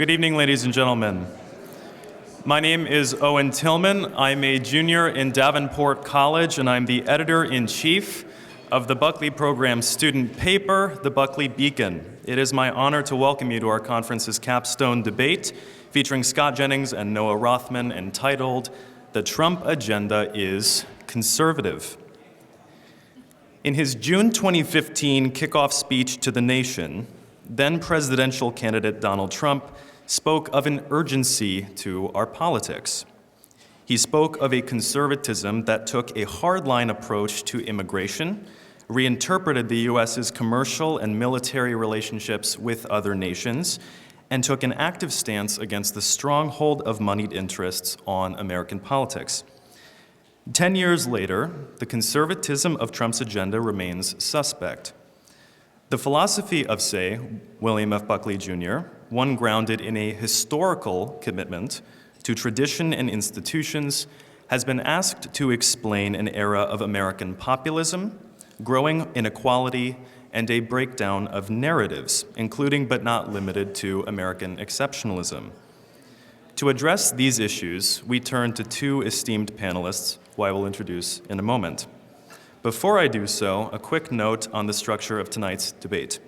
Good evening, ladies and gentlemen. My name is Owen Tillman. I'm a junior in Davenport College, and I'm the editor-in-chief of the Buckley program's student paper, the Buckley Beacon. It is my honor to welcome you to our conference's capstone debate featuring Scott Jennings and Noah Rothman, entitled "The Trump Agenda is Conservative." In his June 2015 kickoff speech to the nation, then presidential candidate Donald Trump spoke of an urgency to our politics. He spoke of a conservatism that took a hardline approach to immigration, reinterpreted the U.S.'s commercial and military relationships with other nations, and took an active stance against the stronghold of moneyed interests on American politics. 10 years later, the conservatism of Trump's agenda remains suspect. The philosophy of, say, William F. Buckley, Jr., one grounded in a historical commitment to tradition and institutions, has been asked to explain an era of American populism, growing inequality, and a breakdown of narratives, including but not limited to American exceptionalism. To address these issues, we turn to two esteemed panelists, who I will introduce in a moment. Before I do so, a quick note on the structure of tonight's debate.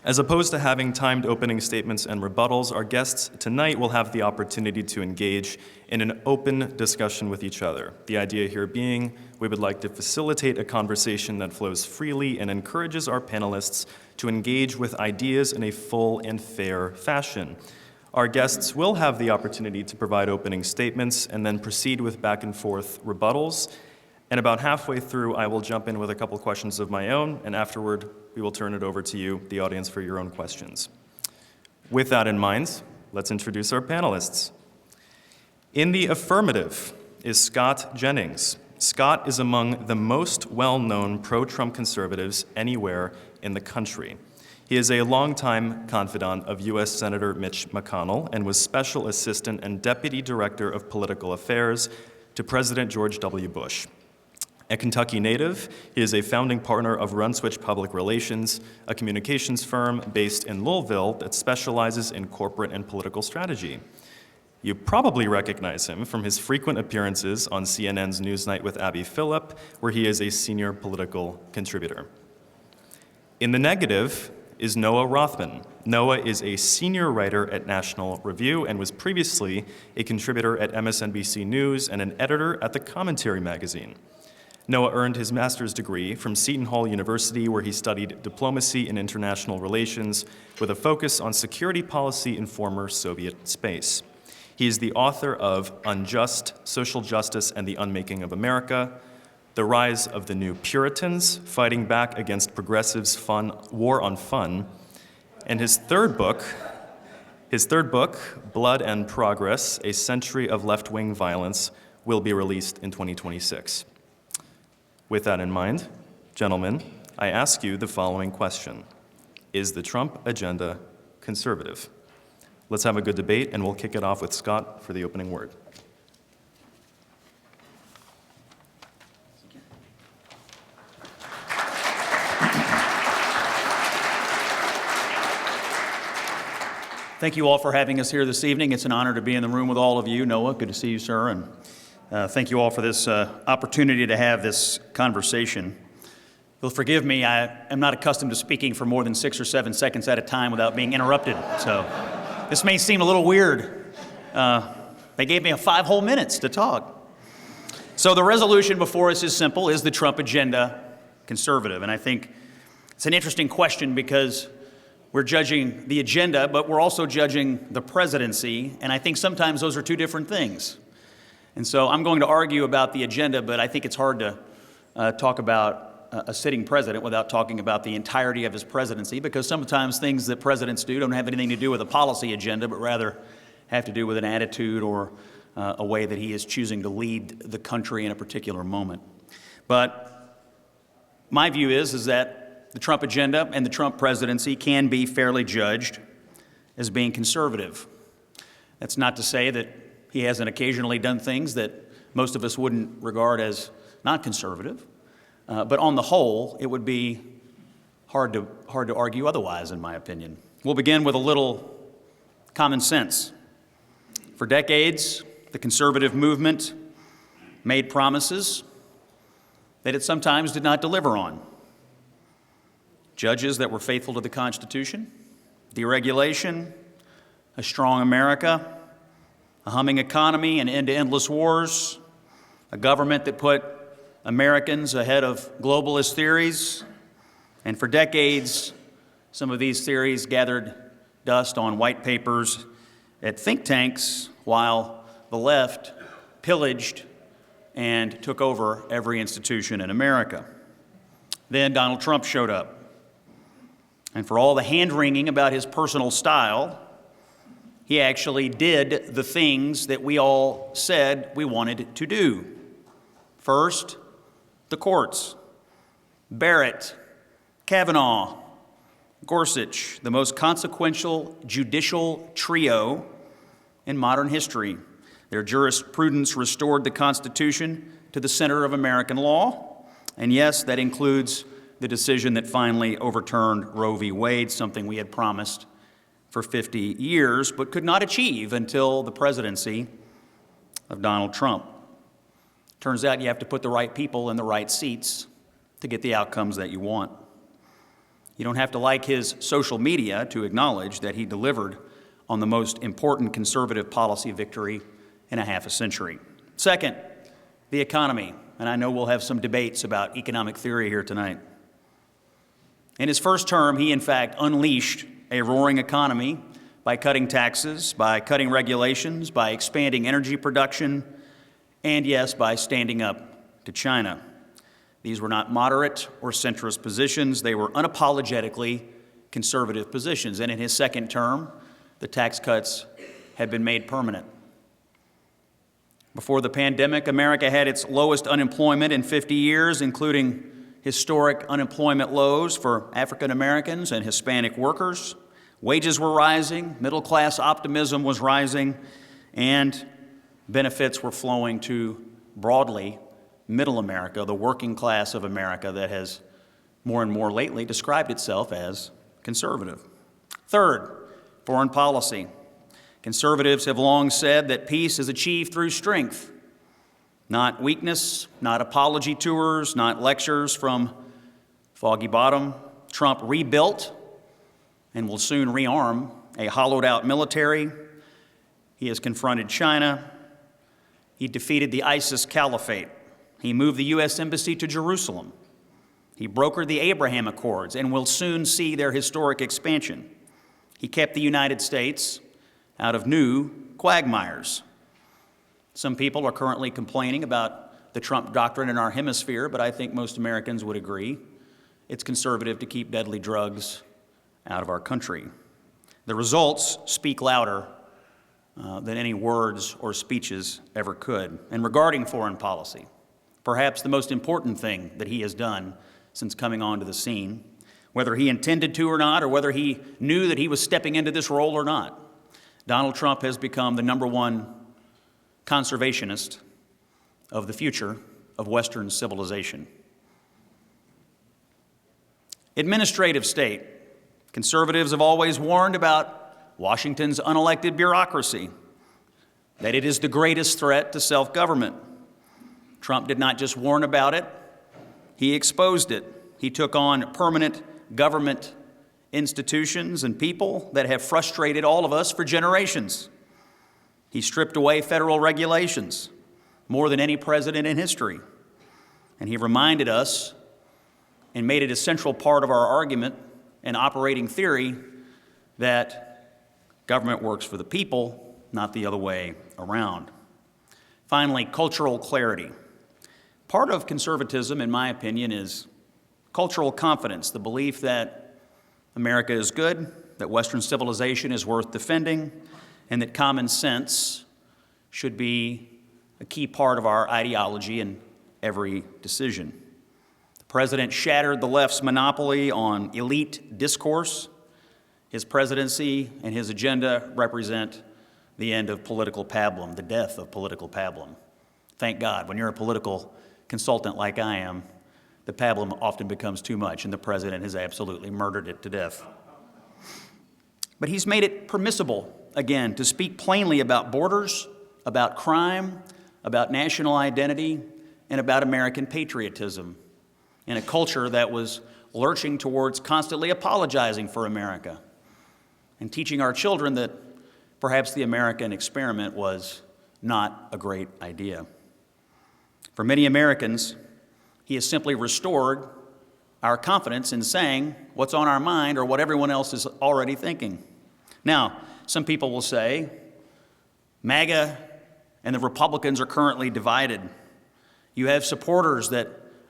As opposed to having timed opening statements and rebuttals, our guests tonight will have the opportunity to engage in an open discussion with each other. The idea here being, we would like to facilitate a conversation that flows freely and encourages our panelists to engage with ideas in a full and fair fashion. Our guests will have the opportunity to provide opening statements and then proceed with back and forth rebuttals. And about halfway through, I will jump in with a couple questions of my own, and afterward, we will turn it over to you, the audience, for your own questions. With that in mind, let's introduce our panelists. In the affirmative is Scott Jennings. Scott is among the most well-known pro-Trump conservatives anywhere in the country. He is a longtime confidant of U.S. Senator Mitch McConnell and was Special Assistant and Deputy Director of Political Affairs to President George W. Bush. A Kentucky native, he is a founding partner of Runswitch Public Relations, a communications firm based in Louisville that specializes in corporate and political strategy. You probably recognize him from his frequent appearances on CNN's Newsnight with Abby Phillip, where he is a senior political contributor. In the negative is Noah Rothman. Noah is a senior writer at National Review and was previously a contributor at MSNBC News and an editor at The Commentary magazine. Noah earned his master's degree from Seton Hall University, where he studied diplomacy and international relations with a focus on security policy in former Soviet space. He is the author of Unjust, Social Justice and the Unmaking of America, The Rise of the New Puritans, Fighting Back Against Progressives' War on Fun, and his third book, Blood and Progress, A Century of Left-Wing Violence, will be released in 2026. With that in mind, gentlemen, I ask you the following question. Is the Trump agenda conservative? Let's have a good debate, and we'll kick it off with Scott for the opening word. Thank you all for having us here this evening. It's an honor to be in the room with all of you. Noah, good to see you, sir, and thank you all for this opportunity to have this conversation. You'll forgive me, I am not accustomed to speaking for more than 6 or 7 seconds at a time without being interrupted, so this may seem a little weird. They gave me 5 whole minutes to talk. So the resolution before us is simple. Is the Trump agenda conservative? And I think it's an interesting question because we're judging the agenda, but we're also judging the presidency, and I think sometimes those are two different things. And so I'm going to argue about the agenda, but I think it's hard to talk about a sitting president without talking about the entirety of his presidency, because sometimes things that presidents do don't have anything to do with a policy agenda, but rather have to do with an attitude or a way that he is choosing to lead the country in a particular moment. But my view is that the Trump agenda and the Trump presidency can be fairly judged as being conservative. That's not to say that he hasn't occasionally done things that most of us wouldn't regard as not conservative. But on the whole, it would be hard to argue otherwise, in my opinion. We'll begin with a little common sense. For decades, the conservative movement made promises that it sometimes did not deliver on. Judges that were faithful to the Constitution, deregulation, a strong America, a humming economy, an end to endless wars, a government that put Americans ahead of globalist theories, and for decades, some of these theories gathered dust on white papers at think tanks while the left pillaged and took over every institution in America. Then Donald Trump showed up. And for all the hand-wringing about his personal style, he actually did the things that we all said we wanted to do. First, the courts. Barrett, Kavanaugh, Gorsuch, the most consequential judicial trio in modern history. Their jurisprudence restored the Constitution to the center of American law. And yes, that includes the decision that finally overturned Roe v. Wade, something we had promised for 50 years, but could not achieve until the presidency of Donald Trump. Turns out you have to put the right people in the right seats to get the outcomes that you want. You don't have to like his social media to acknowledge that he delivered on the most important conservative policy victory in a half a century. Second, the economy. And I know we'll have some debates about economic theory here tonight. In his first term, he in fact unleashed a roaring economy by cutting taxes, by cutting regulations, by expanding energy production, and yes, by standing up to China. These were not moderate or centrist positions. They were unapologetically conservative positions. And in his second term, the tax cuts had been made permanent. Before the pandemic, America had its lowest unemployment in 50 years, including historic unemployment lows for African Americans and Hispanic workers. Wages were rising, middle-class optimism was rising, and benefits were flowing to broadly middle America, the working class of America that has more and more lately described itself as conservative. Third, foreign policy. Conservatives have long said that peace is achieved through strength, not weakness, not apology tours, not lectures from Foggy Bottom. Trump rebuilt and will soon rearm a hollowed-out military. He has confronted China. He defeated the ISIS caliphate. He moved the U.S. Embassy to Jerusalem. He brokered the Abraham Accords and will soon see their historic expansion. He kept the United States out of new quagmires. Some people are currently complaining about the Trump doctrine in our hemisphere, but I think most Americans would agree it's conservative to keep deadly drugs out of our country. The results speak louder than any words or speeches ever could. And regarding foreign policy, perhaps the most important thing that he has done since coming onto the scene, whether he intended to or not, or whether he knew that he was stepping into this role or not, Donald Trump has become the number one conservationist of the future of Western civilization. Administrative state. Conservatives have always warned about Washington's unelected bureaucracy, that it is the greatest threat to self-government. Trump did not just warn about it, he exposed it. He took on permanent government institutions and people that have frustrated all of us for generations. He stripped away federal regulations, more than any president in history. And he reminded us and made it a central part of our argument and operating theory that government works for the people, not the other way around. Finally, cultural clarity. Part of conservatism, in my opinion, is cultural confidence, the belief that America is good, that Western civilization is worth defending, and that common sense should be a key part of our ideology in every decision. The president shattered the left's monopoly on elite discourse. His presidency and his agenda represent the end of political pablum, the death of political pablum. Thank God, when you're a political consultant like I am, the pablum often becomes too much, and the president has absolutely murdered it to death. But he's made it permissible again, to speak plainly about borders, about crime, about national identity, and about American patriotism in a culture that was lurching towards constantly apologizing for America and teaching our children that perhaps the American experiment was not a great idea. For many Americans, he has simply restored our confidence in saying what's on our mind or what everyone else is already thinking. Now, some people will say, MAGA and the Republicans are currently divided. You have supporters that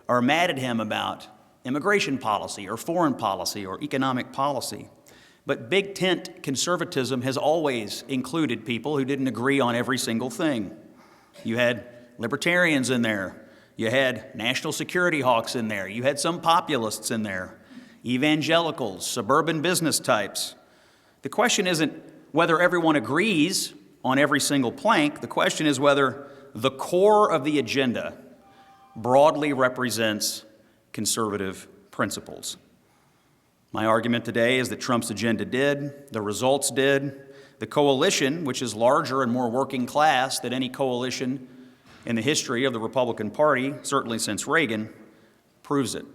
are mad at him about immigration policy or foreign policy or economic policy. But big tent conservatism has always included people who didn't agree on every single thing. You had libertarians in there. You had national security hawks in there. You had some populists in there, evangelicals, suburban business types. The question isn't whether everyone agrees on every single plank. The question is whether the core of the agenda broadly represents conservative principles. My argument today is that Trump's agenda did, the results did. The coalition, which is larger and more working class than any coalition in the history of the Republican Party, certainly since Reagan, proves it.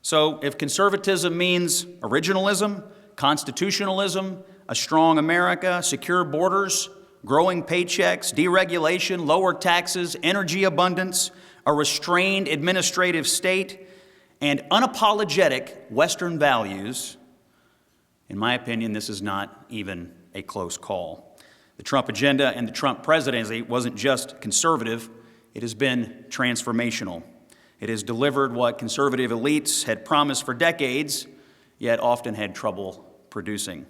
So if conservatism means originalism, constitutionalism, a strong America, secure borders, growing paychecks, deregulation, lower taxes, energy abundance, a restrained administrative state, and unapologetic Western values, in my opinion, this is not even a close call. The Trump agenda and the Trump presidency wasn't just conservative, it has been transformational. It has delivered what conservative elites had promised for decades, yet often had trouble producing.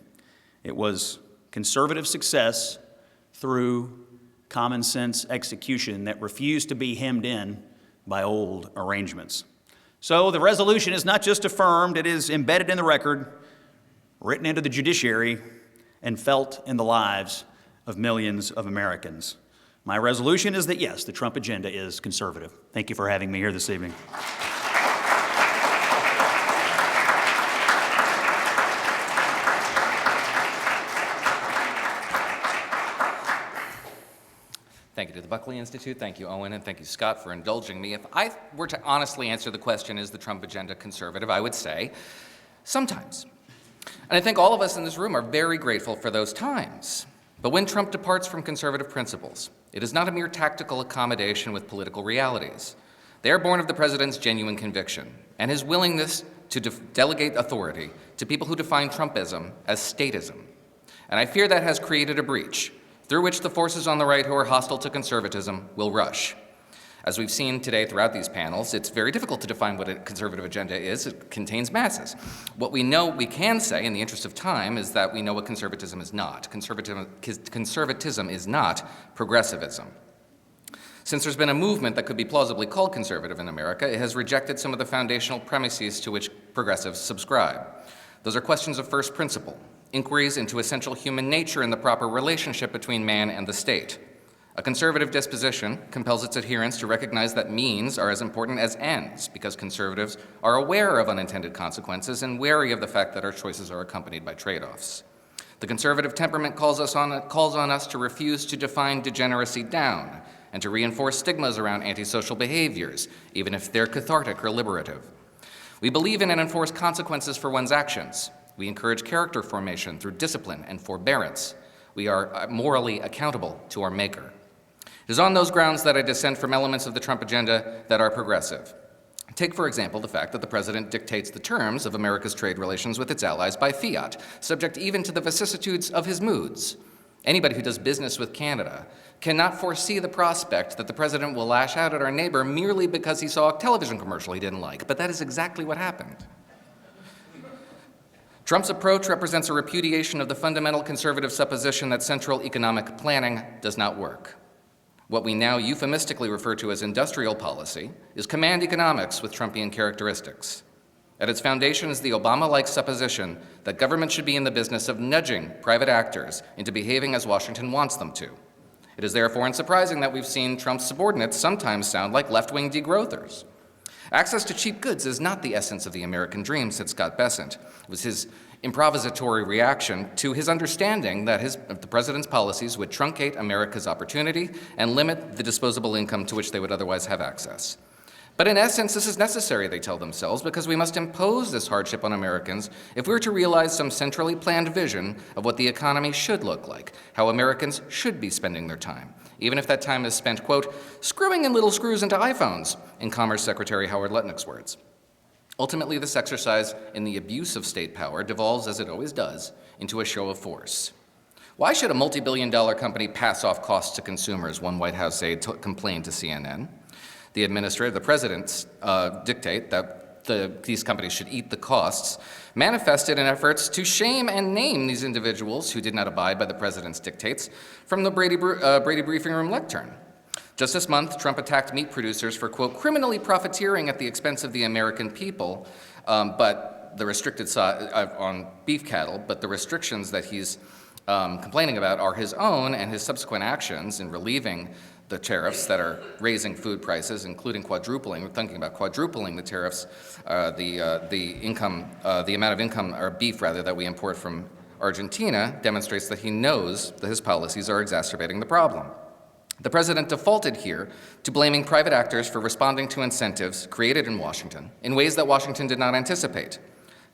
It was conservative success through common sense execution that refused to be hemmed in by old arrangements. So the resolution is not just affirmed, it is embedded in the record, written into the judiciary, and felt in the lives of millions of Americans. My resolution is that, yes, the Trump agenda is conservative. Thank you for having me here this evening. Thank you to the Buckley Institute. Thank you, Owen, and thank you, Scott, for indulging me. If I were to honestly answer the question, is the Trump agenda conservative, I would say sometimes. And I think all of us in this room are very grateful for those times. But when Trump departs from conservative principles, it is not a mere tactical accommodation with political realities. They are born of the president's genuine conviction and his willingness to delegate authority to people who define Trumpism as statism. And I fear that has created a breach through which the forces on the right who are hostile to conservatism will rush. As we've seen today throughout these panels, it's very difficult to define what a conservative agenda is. It contains masses. What we can say, in the interest of time, is that we know what conservatism is not. Conservatism is not progressivism. Since there's been a movement that could be plausibly called conservative in America, it has rejected some of the foundational premises to which progressives subscribe. Those are questions of first principle, inquiries into essential human nature and the proper relationship between man and the state. A conservative disposition compels its adherents to recognize that means are as important as ends, because conservatives are aware of unintended consequences and wary of the fact that our choices are accompanied by trade-offs. The conservative temperament calls on us to refuse to define degeneracy down and to reinforce stigmas around antisocial behaviors, even if they're cathartic or liberative. We believe in and enforce consequences for one's actions. We encourage character formation through discipline and forbearance. We are morally accountable to our maker. It is on those grounds that I dissent from elements of the Trump agenda that are progressive. Take, for example, the fact that the president dictates the terms of America's trade relations with its allies by fiat, subject even to the vicissitudes of his moods. Anybody who does business with Canada cannot foresee the prospect that the president will lash out at our neighbor merely because he saw a television commercial he didn't like, but that is exactly what happened. Trump's approach represents a repudiation of the fundamental conservative supposition that central economic planning does not work. What we now euphemistically refer to as industrial policy is command economics with Trumpian characteristics. At its foundation is the Obama-like supposition that government should be in the business of nudging private actors into behaving as Washington wants them to. It is therefore unsurprising that we've seen Trump's subordinates sometimes sound like left-wing degrowthers. Access to cheap goods is not the essence of the American dream, said Scott Bessent. It was his improvisatory reaction to his understanding that the president's policies would truncate America's opportunity and limit the disposable income to which they would otherwise have access. But in essence, this is necessary, they tell themselves, because we must impose this hardship on Americans if we're to realize some centrally planned vision of what the economy should look like, how Americans should be spending their time, even if that time is spent, quote, screwing in little screws into iPhones, in Commerce Secretary Howard Lutnick's words. Ultimately, this exercise in the abuse of state power devolves, as it always does, into a show of force. Why should a multi-billion-dollar company pass off costs to consumers, one White House aide complained to CNN? The president's dictate that these companies should eat the costs, manifested in efforts to shame and name these individuals who did not abide by the president's dictates from the Brady briefing room lectern. Just this month, Trump attacked meat producers for, quote, criminally profiteering at the expense of the American people, but the restricted on beef cattle, but the restrictions that he's complaining about are his own and his subsequent actions in relieving the tariffs that are raising food prices, including quadrupling. We're thinking about quadrupling the tariffs, the amount of income, or beef rather, that we import from Argentina demonstrates that he knows that his policies are exacerbating the problem. The president defaulted here to blaming private actors for responding to incentives created in Washington in ways that Washington did not anticipate.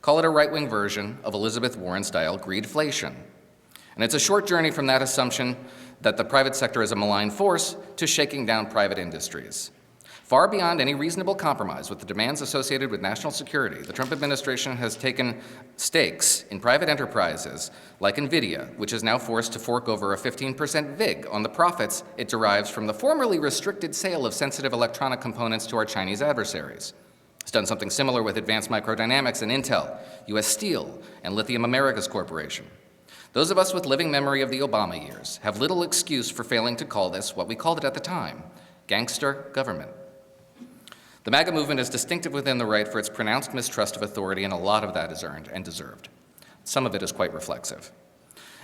Call it a right-wing version of Elizabeth Warren-style greedflation. And it's a short journey from that assumption that the private sector is a malign force to shaking down private industries. Far beyond any reasonable compromise with the demands associated with national security, the Trump administration has taken stakes in private enterprises like NVIDIA, which is now forced to fork over a 15% VIG on the profits it derives from the formerly restricted sale of sensitive electronic components to our Chinese adversaries. It's done something similar with Advanced Microdynamics and Intel, U.S. Steel, and Lithium Americas Corporation. Those of us with living memory of the Obama years have little excuse for failing to call this what we called it at the time, gangster government. The MAGA movement is distinctive within the right for its pronounced mistrust of authority, and a lot of that is earned and deserved. Some of it is quite reflexive.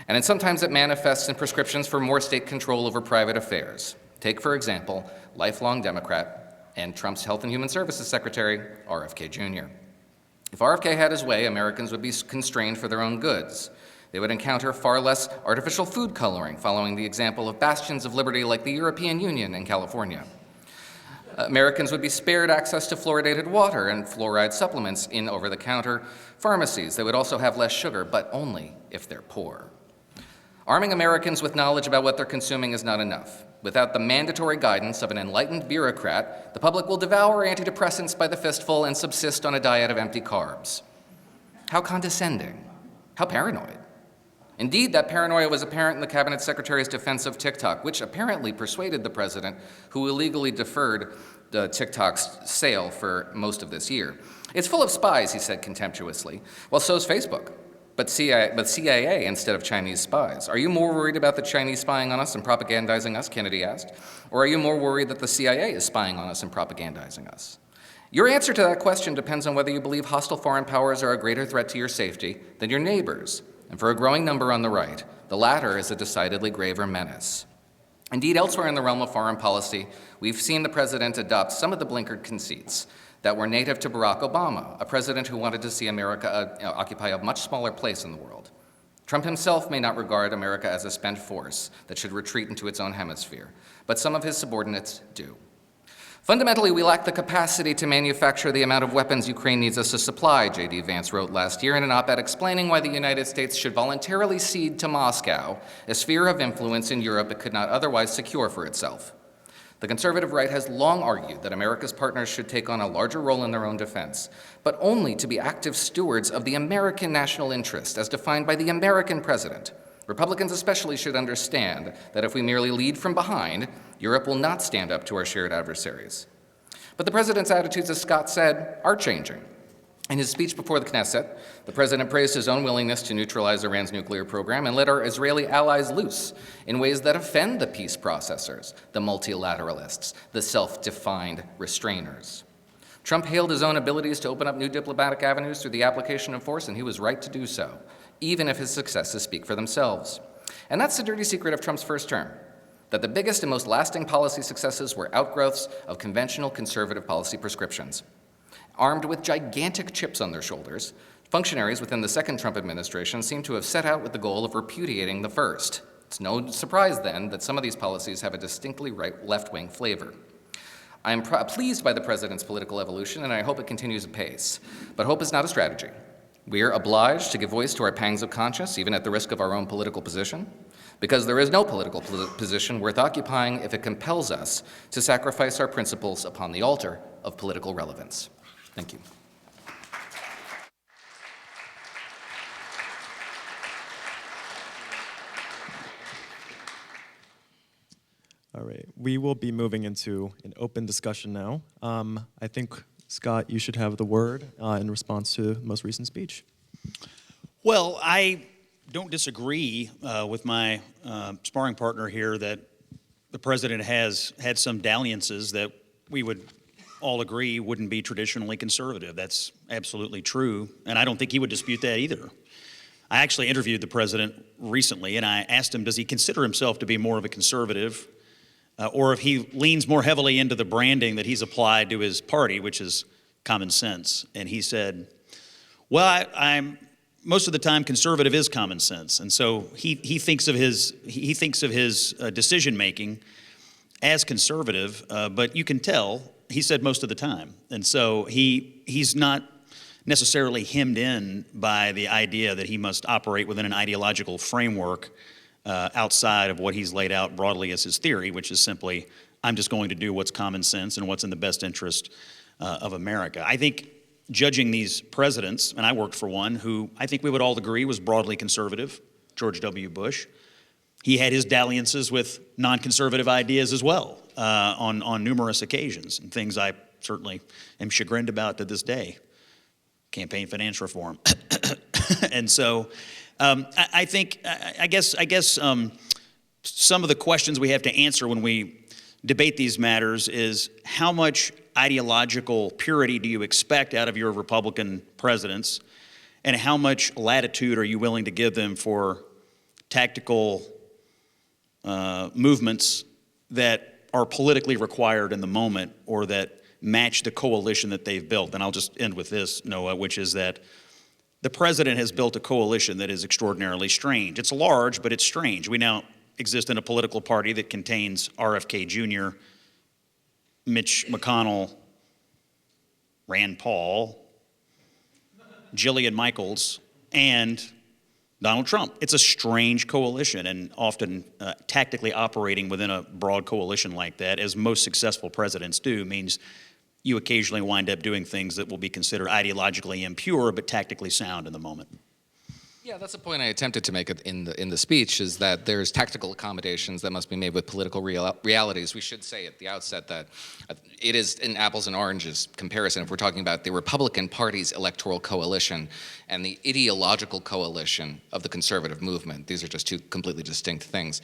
And sometimes it manifests in prescriptions for more state control over private affairs. Take, for example, lifelong Democrat and Trump's Health and Human Services Secretary, RFK Jr. If RFK had his way, Americans would be constrained for their own goods. They would encounter far less artificial food coloring, following the example of bastions of liberty like the European Union and California. Americans would be spared access to fluoridated water and fluoride supplements in over-the-counter pharmacies. They would also have less sugar, but only if they're poor. Arming Americans with knowledge about what they're consuming is not enough. Without the mandatory guidance of an enlightened bureaucrat, the public will devour antidepressants by the fistful and subsist on a diet of empty carbs. How condescending. How paranoid. Indeed, that paranoia was apparent in the cabinet secretary's defense of TikTok, which apparently persuaded the president, who illegally deferred TikTok's sale for most of this year. It's full of spies, he said contemptuously. Well, so's Facebook, but CIA instead of Chinese spies. Are you more worried about the Chinese spying on us and propagandizing us, Kennedy asked, or are you more worried that the CIA is spying on us and propagandizing us? Your answer to that question depends on whether you believe hostile foreign powers are a greater threat to your safety than your neighbors. And for a growing number on the right, the latter is a decidedly graver menace. Indeed, elsewhere in the realm of foreign policy, we've seen the president adopt some of the blinkered conceits that were native to Barack Obama, a president who wanted to see America occupy a much smaller place in the world. Trump himself may not regard America as a spent force that should retreat into its own hemisphere, but some of his subordinates do. Fundamentally, we lack the capacity to manufacture the amount of weapons Ukraine needs us to supply, J.D. Vance wrote last year in an op-ed explaining why the United States should voluntarily cede to Moscow a sphere of influence in Europe it could not otherwise secure for itself. The conservative right has long argued that America's partners should take on a larger role in their own defense, but only to be active stewards of the American national interest as defined by the American president. Republicans especially should understand that if we merely lead from behind, Europe will not stand up to our shared adversaries. But the president's attitudes, as Scott said, are changing. In his speech before the Knesset, the president praised his own willingness to neutralize Iran's nuclear program and let our Israeli allies loose in ways that offend the peace processors, the multilateralists, the self-defined restrainers. Trump hailed his own abilities to open up new diplomatic avenues through the application of force, and he was right to do so, even if his successes speak for themselves. And that's the dirty secret of Trump's first term, that the biggest and most lasting policy successes were outgrowths of conventional conservative policy prescriptions. Armed with gigantic chips on their shoulders, functionaries within the second Trump administration seem to have set out with the goal of repudiating the first. It's no surprise, then, that some of these policies have a distinctly left-wing flavor. I am pleased by the president's political evolution, and I hope it continues apace. But hope is not a strategy. We are obliged to give voice to our pangs of conscience, even at the risk of our own political position, because there is no political position worth occupying if it compels us to sacrifice our principles upon the altar of political relevance. Thank you. All right, we will be moving into an open discussion now. I think, Scott, you should have the word in response to the most recent speech. Well, I don't disagree with my sparring partner here that the president has had some dalliances that we would all agree wouldn't be traditionally conservative. That's absolutely true, and I don't think he would dispute that either. I actually interviewed the president recently, and I asked him, does he consider himself to be more of a conservative, or if he leans more heavily into the branding that he's applied to his party, which is common sense. And he said, well, I'm most of the time conservative is common sense. And so he thinks of his decision making as conservative, but you can tell, he said most of the time. And so he's not necessarily hemmed in by the idea that he must operate within an ideological framework outside of what he's laid out broadly as his theory, which is simply, I'm just going to do what's common sense and what's in the best interest of America. I think judging these presidents, and I worked for one who I think we would all agree was broadly conservative, George W. Bush. He had his dalliances with non-conservative ideas as well on numerous occasions, and things I certainly am chagrined about to this day. Campaign finance reform. And so I guess some of the questions we have to answer when we debate these matters is how much ideological purity do you expect out of your Republican presidents, and how much latitude are you willing to give them for tactical movements that are politically required in the moment or that match the coalition that they've built. And I'll just end with this, Noah, which is that the president has built a coalition that is extraordinarily strange. It's large, but it's strange. We now exist in a political party that contains RFK Jr., Mitch McConnell, Rand Paul, Jillian Michaels, and Donald Trump. It's a strange coalition, and often tactically operating within a broad coalition like that, as most successful presidents do, means you occasionally wind up doing things that will be considered ideologically impure but tactically sound in the moment. Yeah, that's the point I attempted to make in the speech, is that there's tactical accommodations that must be made with political realities. We should say at the outset that it is an apples and oranges comparison if we're talking about the Republican Party's electoral coalition and the ideological coalition of the conservative movement. These are just two completely distinct things.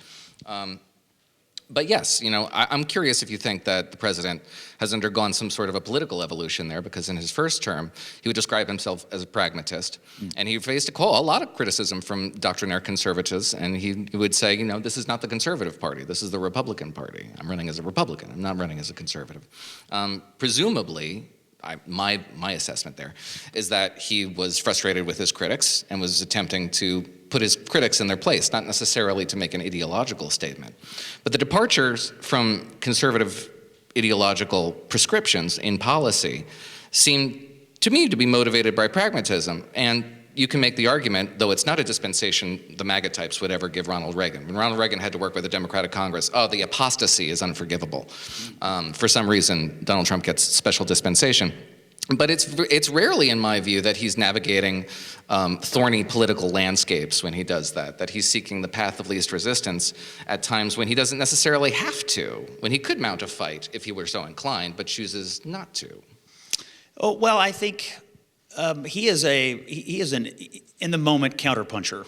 But yes, I'm curious if you think that the president has undergone some sort of a political evolution there, because in his first term, he would describe himself as a pragmatist, and he faced a lot of criticism from doctrinaire conservatives, and he would say, this is not the conservative party, this is the Republican Party. I'm running as a Republican, I'm not running as a conservative. Presumably, my assessment there is that he was frustrated with his critics and was attempting to put his critics in their place, not necessarily to make an ideological statement. But the departures from conservative ideological prescriptions in policy seem to me to be motivated by pragmatism. And you can make the argument, though it's not a dispensation the MAGA types would ever give Ronald Reagan. When Ronald Reagan had to work with the Democratic Congress, the apostasy is unforgivable. For some reason, Donald Trump gets special dispensation. But it's rarely, in my view, that he's navigating thorny political landscapes when he does that he's seeking the path of least resistance at times when he doesn't necessarily have to, when he could mount a fight if he were so inclined, but chooses not to. Oh, well, I think he is an in the moment counterpuncher.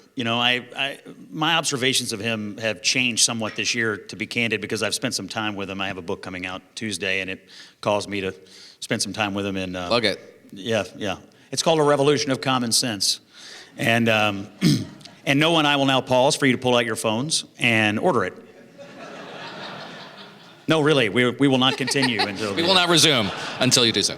My observations of him have changed somewhat this year, to be candid, because I've spent some time with him. I have a book coming out Tuesday, and it caused me to spend some time with him. And plug it. Yeah. It's called A Revolution of Common Sense, and and Noah and I will now pause for you to pull out your phones and order it. No, really, we will not continue until we will not resume until you do so.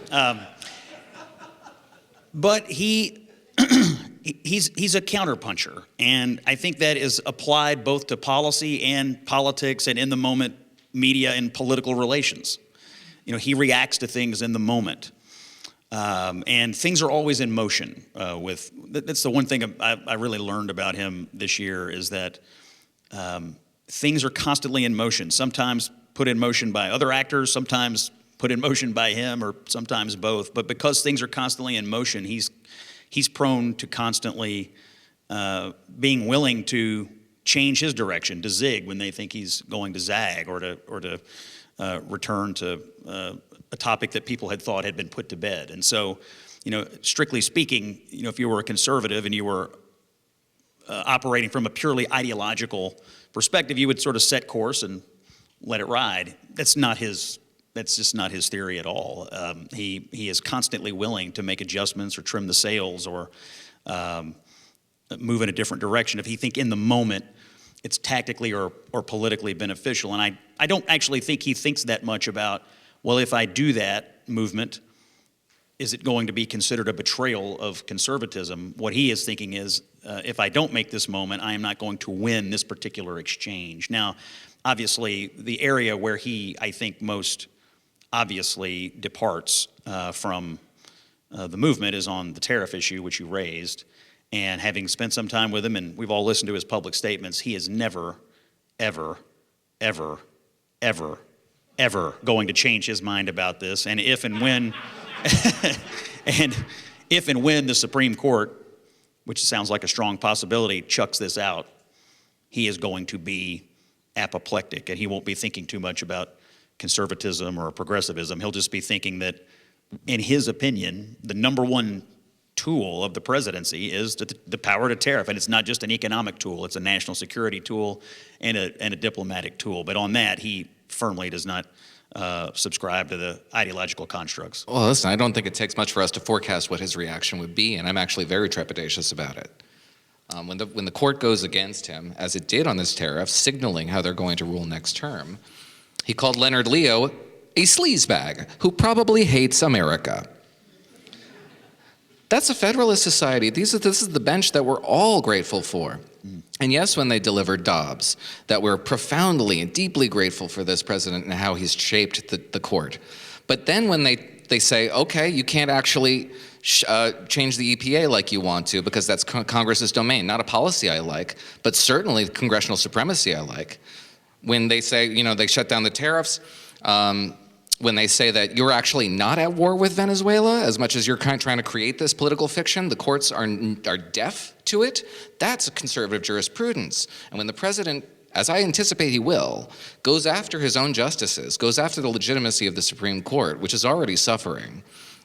But he's a counterpuncher, and I think that is applied both to policy and politics and in the moment media and political relations. You know, he reacts to things in the moment. And things are always in motion. That's the one thing I really learned about him this year is that things are constantly in motion. Sometimes put in motion by other actors, sometimes put in motion by him, or sometimes both. But because things are constantly in motion, he's prone to constantly being willing to change his direction, to zig when they think he's going to zag, or to return to a topic that people had thought had been put to bed. And so, you know, strictly speaking, you know, if you were a conservative and you were operating from a purely ideological perspective, you would sort of set course and let it ride. That's just not his theory at all. He is constantly willing to make adjustments or trim the sails or move in a different direction if he think in the moment it's tactically or politically beneficial. And I don't actually think he thinks that much about, well, if I do that movement, is it going to be considered a betrayal of conservatism? What he is thinking is, if I don't make this moment, I am not going to win this particular exchange. Now, obviously, the area where he, I think, most obviously departs from the movement is on the tariff issue, which you raised. And having spent some time with him, and we've all listened to his public statements, he is never, ever, ever, ever, ever going to change his mind about this. And if and when the Supreme Court, which sounds like a strong possibility, chucks this out, he is going to be apoplectic, and he won't be thinking too much about conservatism or progressivism. He'll just be thinking that, in his opinion, the number one tool of the presidency is the power to tariff. And it's not just an economic tool, it's a national security tool and a diplomatic tool. But on that, he firmly does not subscribe to the ideological constructs. Well, listen, I don't think it takes much for us to forecast what his reaction would be, and I'm actually very trepidatious about it. When the court goes against him, as it did on this tariff, signaling how they're going to rule next term, he called Leonard Leo a sleazebag who probably hates America. That's a Federalist Society. This is the bench that we're all grateful for. And yes, when they delivered Dobbs, that we're profoundly and deeply grateful for this president and how he's shaped the court. But then when they say, okay, you can't actually change the EPA like you want to because that's Congress's domain. Not a policy I like, but certainly congressional supremacy I like. When they say, you know, they shut down the tariffs, when they say that you're actually not at war with Venezuela as much as you're trying to create this political fiction, the courts are deaf to it, that's a conservative jurisprudence. And when the president, as I anticipate he will, goes after his own justices, goes after the legitimacy of the Supreme Court, which is already suffering,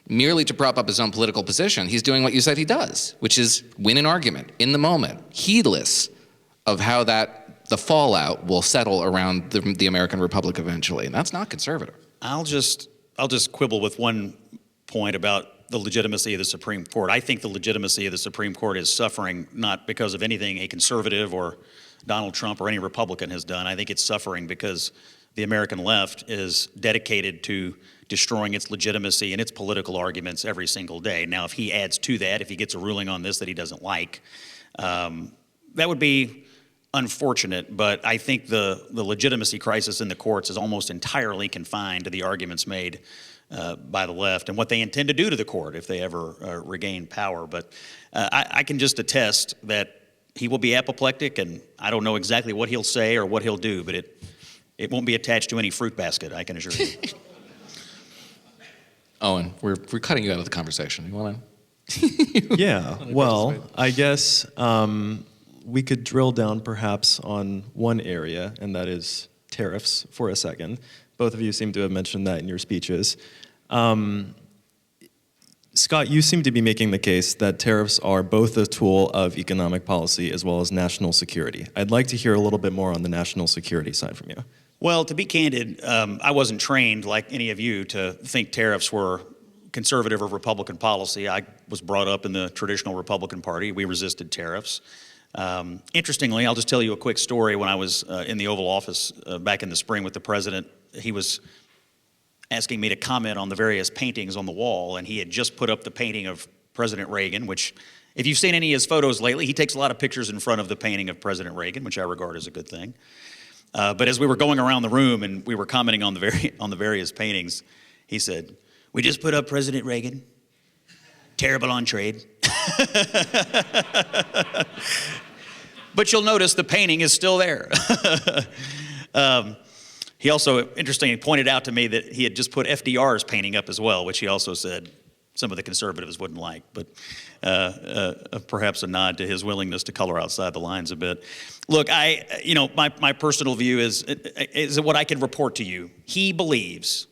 merely to prop up his own political position, he's doing what you said he does, which is win an argument in the moment, heedless of how the fallout will settle around the American Republic eventually. And that's not conservative. I'll just quibble with one point about the legitimacy of the Supreme Court. I think the legitimacy of the Supreme Court is suffering not because of anything a conservative or Donald Trump or any Republican has done. I think it's suffering because the American left is dedicated to destroying its legitimacy and its political arguments every single day. Now, if he adds to that, if he gets a ruling on this that he doesn't like, that would be unfortunate, but I think the legitimacy crisis in the courts is almost entirely confined to the arguments made by the left and what they intend to do to the court if they ever regain power. But I can just attest that he will be apoplectic, and I don't know exactly what he'll say or what he'll do, but it won't be attached to any fruit basket, I can assure you. Owen, we're cutting you out of the conversation. You want to? Yeah, well, I guess we could drill down perhaps on one area, and that is tariffs for a second. Both of you seem to have mentioned that in your speeches. Scott, you seem to be making the case that tariffs are both a tool of economic policy as well as national security. I'd like to hear a little bit more on the national security side from you. Well, to be candid, I wasn't trained like any of you to think tariffs were conservative or Republican policy. I was brought up in the traditional Republican Party. We resisted tariffs. Interestingly, I'll just tell you a quick story. When I was in the Oval Office back in the spring with the president, he was asking me to comment on the various paintings on the wall, and he had just put up the painting of President Reagan, which if you've seen any of his photos lately, he takes a lot of pictures in front of the painting of President Reagan, which I regard as a good thing. But as we were going around the room and we were commenting on the various paintings, he said, "We just put up President Reagan. Terrible on trade." But you'll notice the painting is still there. He also, interestingly, pointed out to me that he had just put FDR's painting up as well, which he also said some of the conservatives wouldn't like, but perhaps a nod to his willingness to color outside the lines a bit. Look, my personal view is what I can report to you. He believes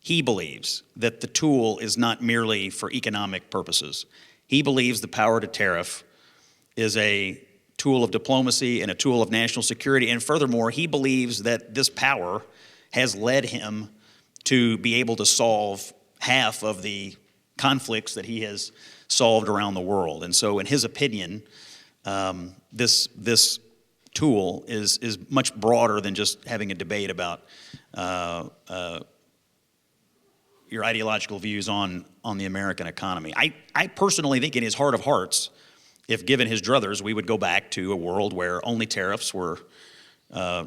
that the tool is not merely for economic purposes. He believes the power to tariff is a tool of diplomacy and a tool of national security. And furthermore, he believes that this power has led him to be able to solve half of the conflicts that he has solved around the world. And so in his opinion, this tool is much broader than just having a debate about your ideological views on the American economy. I personally think in his heart of hearts, if given his druthers, we would go back to a world where only tariffs were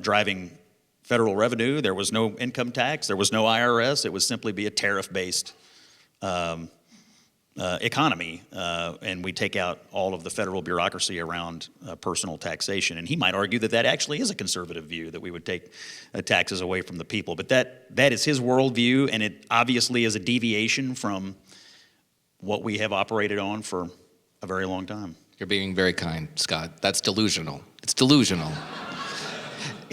driving federal revenue. There was no income tax. There was no IRS. It would simply be a tariff-based economy, and we take out all of the federal bureaucracy around personal taxation. And he might argue that that actually is a conservative view, that we would take taxes away from the people. But that is his worldview, and it obviously is a deviation from what we have operated on for a very long time. You're being very kind, Scott. That's delusional. It's delusional.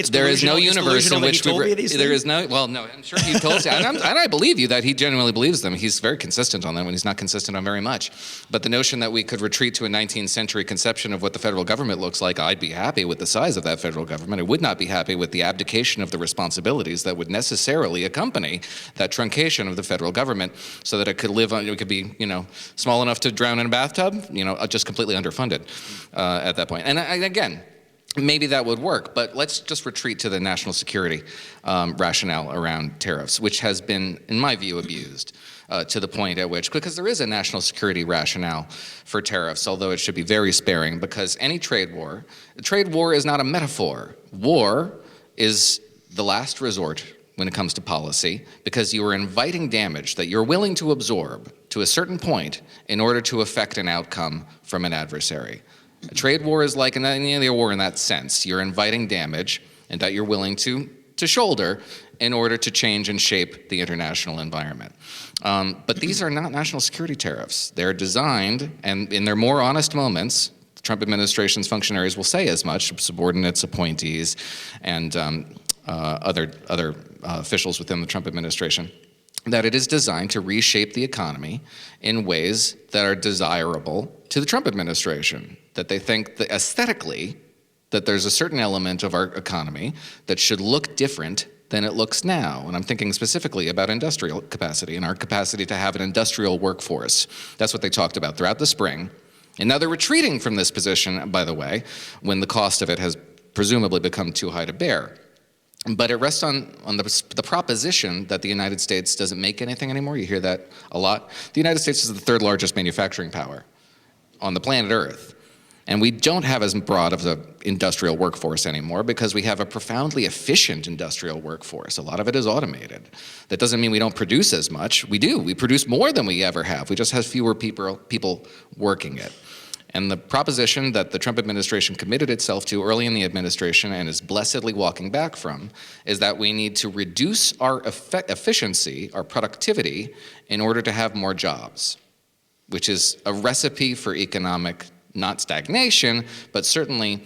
There is no universe in which there is no. Well, no, I'm sure he told you, and I believe you that he genuinely believes them. He's very consistent on them, and he's not consistent on very much. But the notion that we could retreat to a 19th century conception of what the federal government looks like, I'd be happy with the size of that federal government. I would not be happy with the abdication of the responsibilities that would necessarily accompany that truncation of the federal government, so that it could live on. It could be, small enough to drown in a bathtub, just completely underfunded at that point. And again. Maybe that would work, but let's just retreat to the national security rationale around tariffs, which has been, in my view, abused to the point at which, because there is a national security rationale for tariffs, although it should be very sparing, because any trade war is not a metaphor. War is the last resort when it comes to policy, because you are inviting damage that you're willing to absorb to a certain point in order to affect an outcome from an adversary. A trade war is like any other war in that sense. You're inviting damage and that you're willing to shoulder in order to change and shape the international environment. But these are not national security tariffs. They're designed, and in their more honest moments, the Trump administration's functionaries will say as much, subordinates, appointees, and other officials within the Trump administration, that it is designed to reshape the economy in ways that are desirable to the Trump administration, that they think that aesthetically that there's a certain element of our economy that should look different than it looks now. And I'm thinking specifically about industrial capacity and our capacity to have an industrial workforce. That's what they talked about throughout the spring. And now they're retreating from this position, by the way, when the cost of it has presumably become too high to bear. But it rests on the proposition that the United States doesn't make anything anymore. You hear that a lot. The United States is the third largest manufacturing power on the planet Earth. And we don't have as broad of an industrial workforce anymore because we have a profoundly efficient industrial workforce. A lot of it is automated. That doesn't mean we don't produce as much. We do. We produce more than we ever have. We just have fewer people working it. And the proposition that the Trump administration committed itself to early in the administration and is blessedly walking back from is that we need to reduce our efficiency, our productivity, in order to have more jobs, which is a recipe for economic, not stagnation, but certainly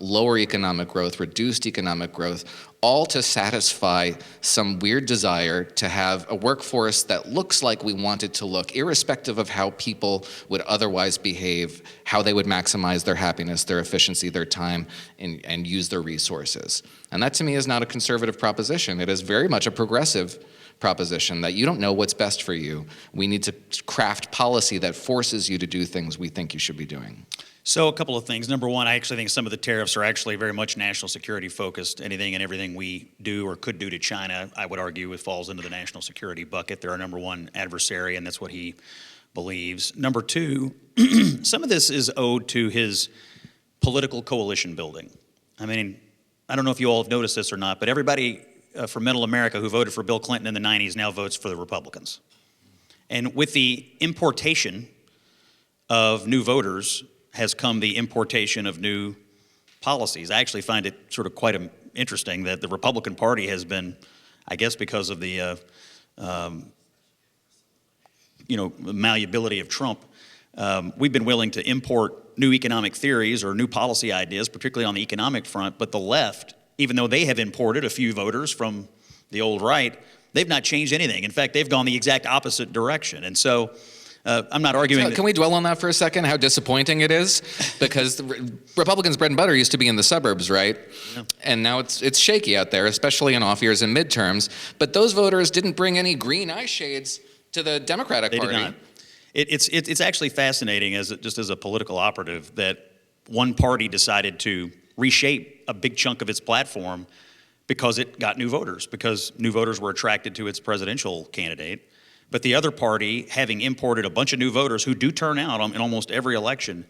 lower economic growth, reduced economic growth, all to satisfy some weird desire to have a workforce that looks like we want it to look, irrespective of how people would otherwise behave, how they would maximize their happiness, their efficiency, their time, and use their resources. And that to me is not a conservative proposition. It is very much a progressive proposition that you don't know what's best for you. We need to craft policy that forces you to do things we think you should be doing. So a couple of things. Number one, I actually think some of the tariffs are actually very much national security focused. Anything and everything we do or could do to China, I would argue it falls into the national security bucket. They're our number one adversary, and that's what he believes. Number two, some of this is owed to his political coalition building. I mean, I don't know if you all have noticed this or not, but everybody from Middle America who voted for Bill Clinton in the 90s now votes for the Republicans. And with the importation of new voters has come the importation of new policies. I actually find it sort of quite interesting that the Republican Party has been, I guess because of the malleability of Trump, we've been willing to import new economic theories or new policy ideas, particularly on the economic front, but the left, even though they have imported a few voters from the old right, they've not changed anything. In fact, they've gone the exact opposite direction. And so I'm not arguing. So can we dwell on that for a second, how disappointing it is? Because the Republicans' bread and butter used to be in the suburbs, right? Yeah. And now it's shaky out there, especially in off years and midterms. But those voters didn't bring any green eye shades to the Democratic Party. They did not. It's actually fascinating just as a political operative that one party decided to reshape a big chunk of its platform because it got new voters, because new voters were attracted to its presidential candidate. But the other party, having imported a bunch of new voters who do turn out in almost every election,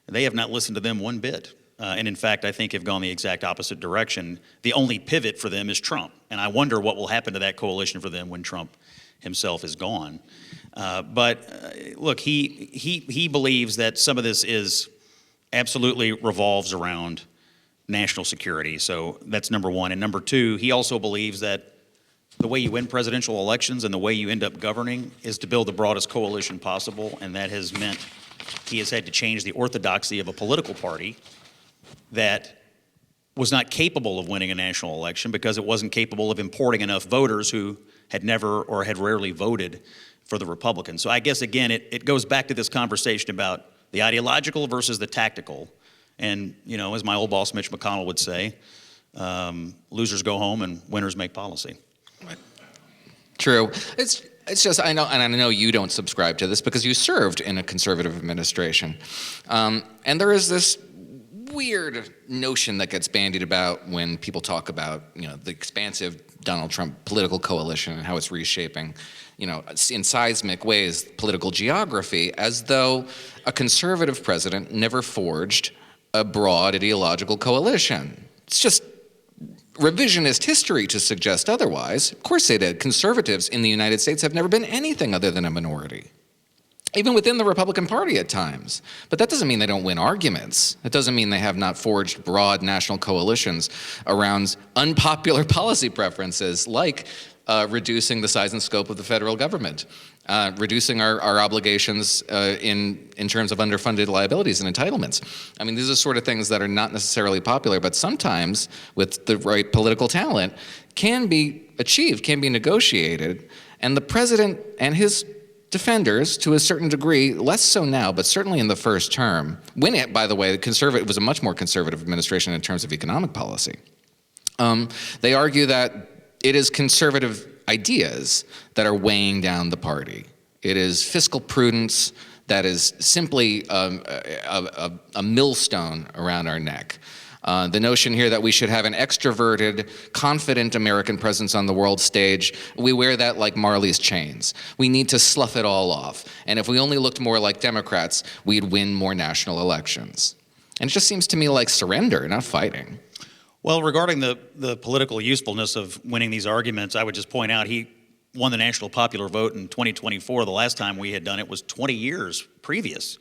they have not listened to them one bit. And in fact, I think have gone the exact opposite direction. The only pivot for them is Trump. And I wonder what will happen to that coalition for them when Trump himself is gone. Look, he believes that some of this is absolutely revolves around national security. So that's number one. And number two, he also believes that the way you win presidential elections and the way you end up governing is to build the broadest coalition possible. And that has meant he has had to change the orthodoxy of a political party that was not capable of winning a national election because it wasn't capable of importing enough voters who had never or had rarely voted for the Republicans. So I guess, again, it goes back to this conversation about the ideological versus the tactical. And, as my old boss, Mitch McConnell, would say, losers go home and winners make policy. True. It's just, I know you don't subscribe to this because you served in a conservative administration. And there is this weird notion that gets bandied about when people talk about, the expansive Donald Trump political coalition and how it's reshaping, in seismic ways, political geography, as though a conservative president never forged a broad ideological coalition. It's just revisionist history to suggest otherwise. Of course they did. Conservatives in the United States have never been anything other than a minority, even within the Republican Party at times. But that doesn't mean they don't win arguments. It doesn't mean they have not forged broad national coalitions around unpopular policy preferences like reducing the size and scope of the federal government, reducing our obligations in terms of underfunded liabilities and entitlements. I mean, these are sort of things that are not necessarily popular, but sometimes with the right political talent can be achieved, can be negotiated. And the president and his defenders, to a certain degree, less so now, but certainly in the first term, when it, by the way, it was a much more conservative administration in terms of economic policy. They argue that it is conservative ideas that are weighing down the party. It is fiscal prudence that is simply a millstone around our neck. The notion here that we should have an extroverted, confident American presence on the world stage, we wear that like Marley's chains. We need to slough it all off. And if we only looked more like Democrats, we'd win more national elections. And it just seems to me like surrender, not fighting. Well, regarding the political usefulness of winning these arguments, I would just point out he won the national popular vote in 2024. The last time we had done it was 20 years previous,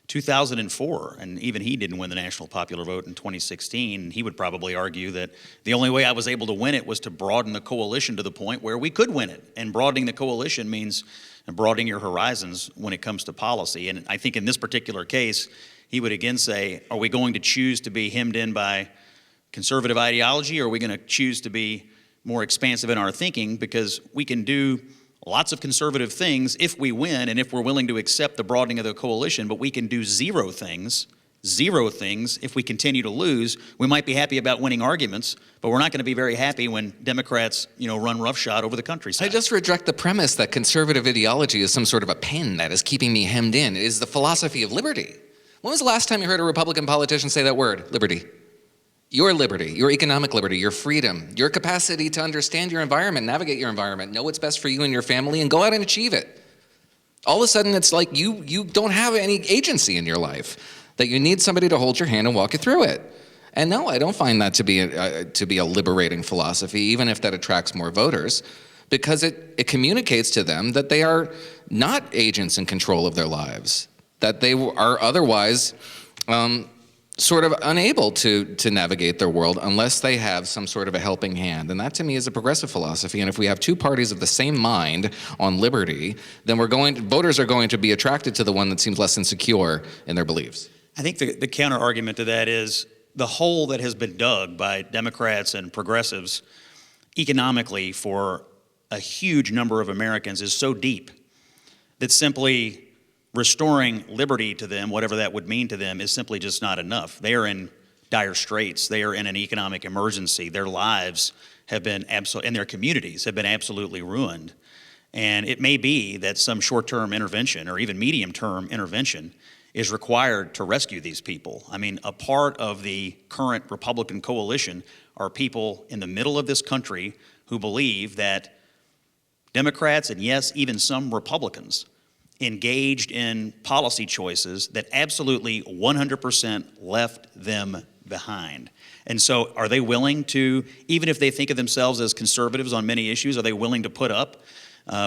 2004, and even he didn't win the national popular vote in 2016. He would probably argue that the only way I was able to win it was to broaden the coalition to the point where we could win it. And broadening the coalition means broadening your horizons when it comes to policy. And I think in this particular case, he would again say, are we going to choose to be hemmed in by conservative ideology, or are we going to choose to be more expansive in our thinking? Because we can do lots of conservative things if we win and if we're willing to accept the broadening of the coalition, but we can do zero things if we continue to lose. We might be happy about winning arguments, but we're not going to be very happy when Democrats, run roughshod over the countryside. I just reject the premise that conservative ideology is some sort of a pin that is keeping me hemmed in. It is the philosophy of liberty. When was the last time you heard a Republican politician say that word, liberty? Your liberty, your economic liberty, your freedom, your capacity to understand your environment, navigate your environment, know what's best for you and your family, and go out and achieve it. All of a sudden, it's like you don't have any agency in your life, that you need somebody to hold your hand and walk you through it. And no, I don't find that to be a liberating philosophy, even if that attracts more voters, because it communicates to them that they are not agents in control of their lives, that they are otherwise sort of unable to navigate their world unless they have some sort of a helping hand. And that, to me, is a progressive philosophy. And if we have two parties of the same mind on liberty, then voters are going to be attracted to the one that seems less insecure in their beliefs. I think the counter argument to that is the hole that has been dug by Democrats and progressives economically for a huge number of Americans is so deep that simply restoring liberty to them, whatever that would mean to them, is simply just not enough. They are in dire straits. They are in an economic emergency. Their lives have been and their communities have been absolutely ruined. And it may be that some short-term intervention or even medium-term intervention is required to rescue these people. I mean, a part of the current Republican coalition are people in the middle of this country who believe that Democrats, and yes, even some Republicans, engaged in policy choices that absolutely 100% left them behind. And so are they willing to, even if they think of themselves as conservatives on many issues, are they willing to put up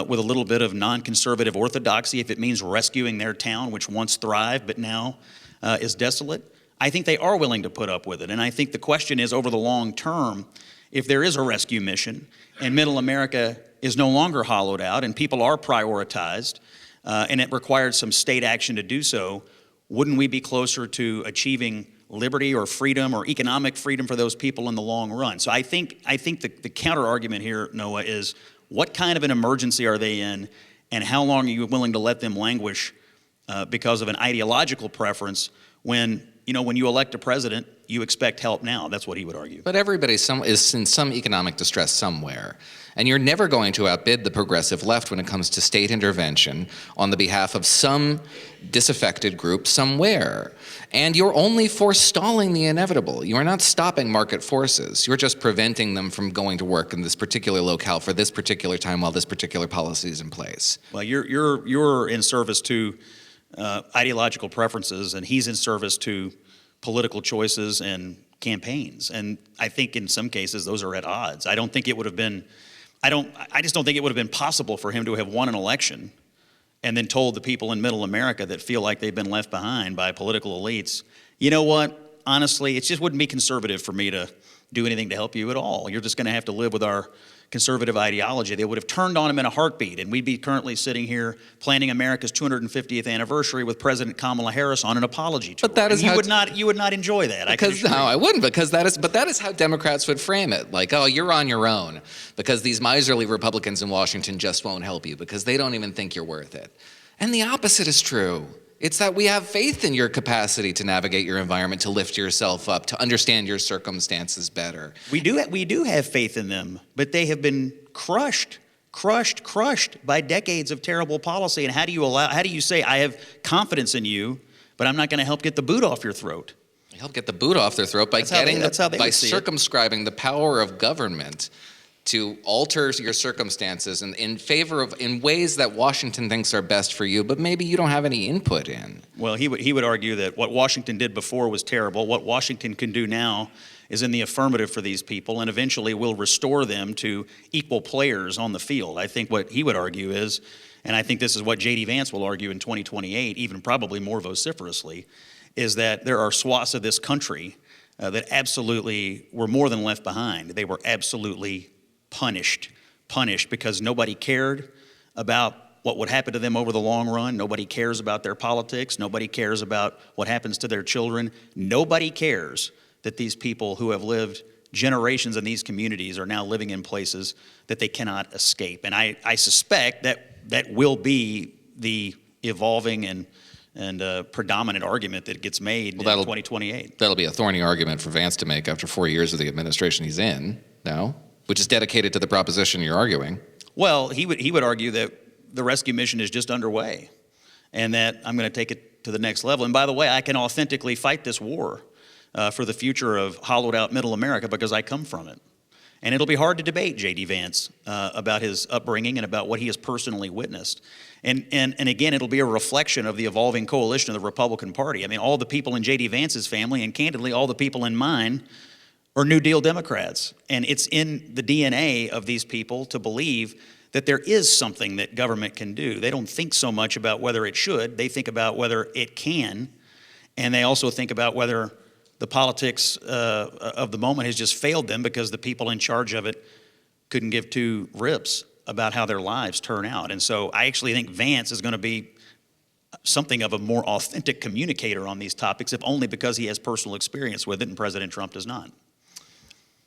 with a little bit of non-conservative orthodoxy if it means rescuing their town, which once thrived but now is desolate? I think they are willing to put up with it. And I think the question is, over the long term, if there is a rescue mission and middle America is no longer hollowed out and people are prioritized, and it required some state action to do so, wouldn't we be closer to achieving liberty or freedom or economic freedom for those people in the long run? So I think the counter argument here, Noah, is what kind of an emergency are they in, and how long are you willing to let them languish because of an ideological preference when you elect a president, you expect help now. That's what he would argue. But everybody is in some economic distress somewhere. And you're never going to outbid the progressive left when it comes to state intervention on the behalf of some disaffected group somewhere. And you're only forestalling the inevitable. You are not stopping market forces. You're just preventing them from going to work in this particular locale for this particular time while this particular policy is in place. Well, you're in service to ideological preferences, and he's in service to political choices and campaigns. And I think in some cases those are at odds. I just don't think it would have been possible for him to have won an election and then told the people in middle America that feel like they've been left behind by political elites, you know what, honestly, it just wouldn't be conservative for me to do anything to help you at all. You're just going to have to live with our conservative ideology. They would have turned on him in a heartbeat, and we'd be currently sitting here planning America's 250th anniversary with President Kamala Harris on an apology tour. But that is you would not enjoy that. I wouldn't, because that is how Democrats would frame it. Like, oh, you're on your own because these miserly Republicans in Washington just won't help you because they don't even think you're worth it. And the opposite is true. It's that we have faith in your capacity to navigate your environment, to lift yourself up, to understand your circumstances better. We do have faith in them, but they have been crushed by decades of terrible policy. And how do you say, I have confidence in you, but I'm not going to help get the boot off your throat? Help get the boot off their throat by circumscribing the power of government to alter your circumstances in ways that Washington thinks are best for you, but maybe you don't have any input in. Well, he would argue that what Washington did before was terrible. What Washington can do now is in the affirmative for these people, and eventually will restore them to equal players on the field. I think what he would argue is, and I think this is what J.D. Vance will argue in 2028, even probably more vociferously, is that there are swaths of this country that absolutely were more than left behind. They were absolutely punished because nobody cared about what would happen to them over the long run. Nobody cares about their politics. Nobody cares about what happens to their children. Nobody cares that these people who have lived generations in these communities are now living in places that they cannot escape. And I suspect that will be the evolving and predominant argument that gets made in 2028. That'll be a thorny argument for Vance to make after 4 years of the administration he's in now, which is dedicated to the proposition you're arguing. Well, he would argue that the rescue mission is just underway and that I'm going to take it to the next level. And by the way, I can authentically fight this war for the future of hollowed out middle America because I come from it. And it'll be hard to debate J.D. Vance about his upbringing and about what he has personally witnessed. And again, it'll be a reflection of the evolving coalition of the Republican Party. I mean, all the people in J.D. Vance's family, and candidly, all the people in mine, are New Deal Democrats. And it's in the DNA of these people to believe that there is something that government can do. They don't think so much about whether it should. They think about whether it can. And they also think about whether the politics of the moment has just failed them because the people in charge of it couldn't give two rips about how their lives turn out. And so I actually think Vance is going to be something of a more authentic communicator on these topics, if only because he has personal experience with it and President Trump does not.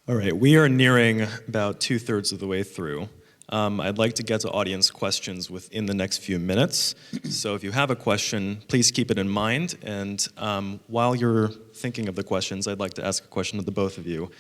All right, we are nearing about 2/3 of the way through. I'd like to get to audience questions within the next few minutes. So if you have a question, please keep it in mind. And while you're thinking of the questions, I'd like to ask a question of the both of you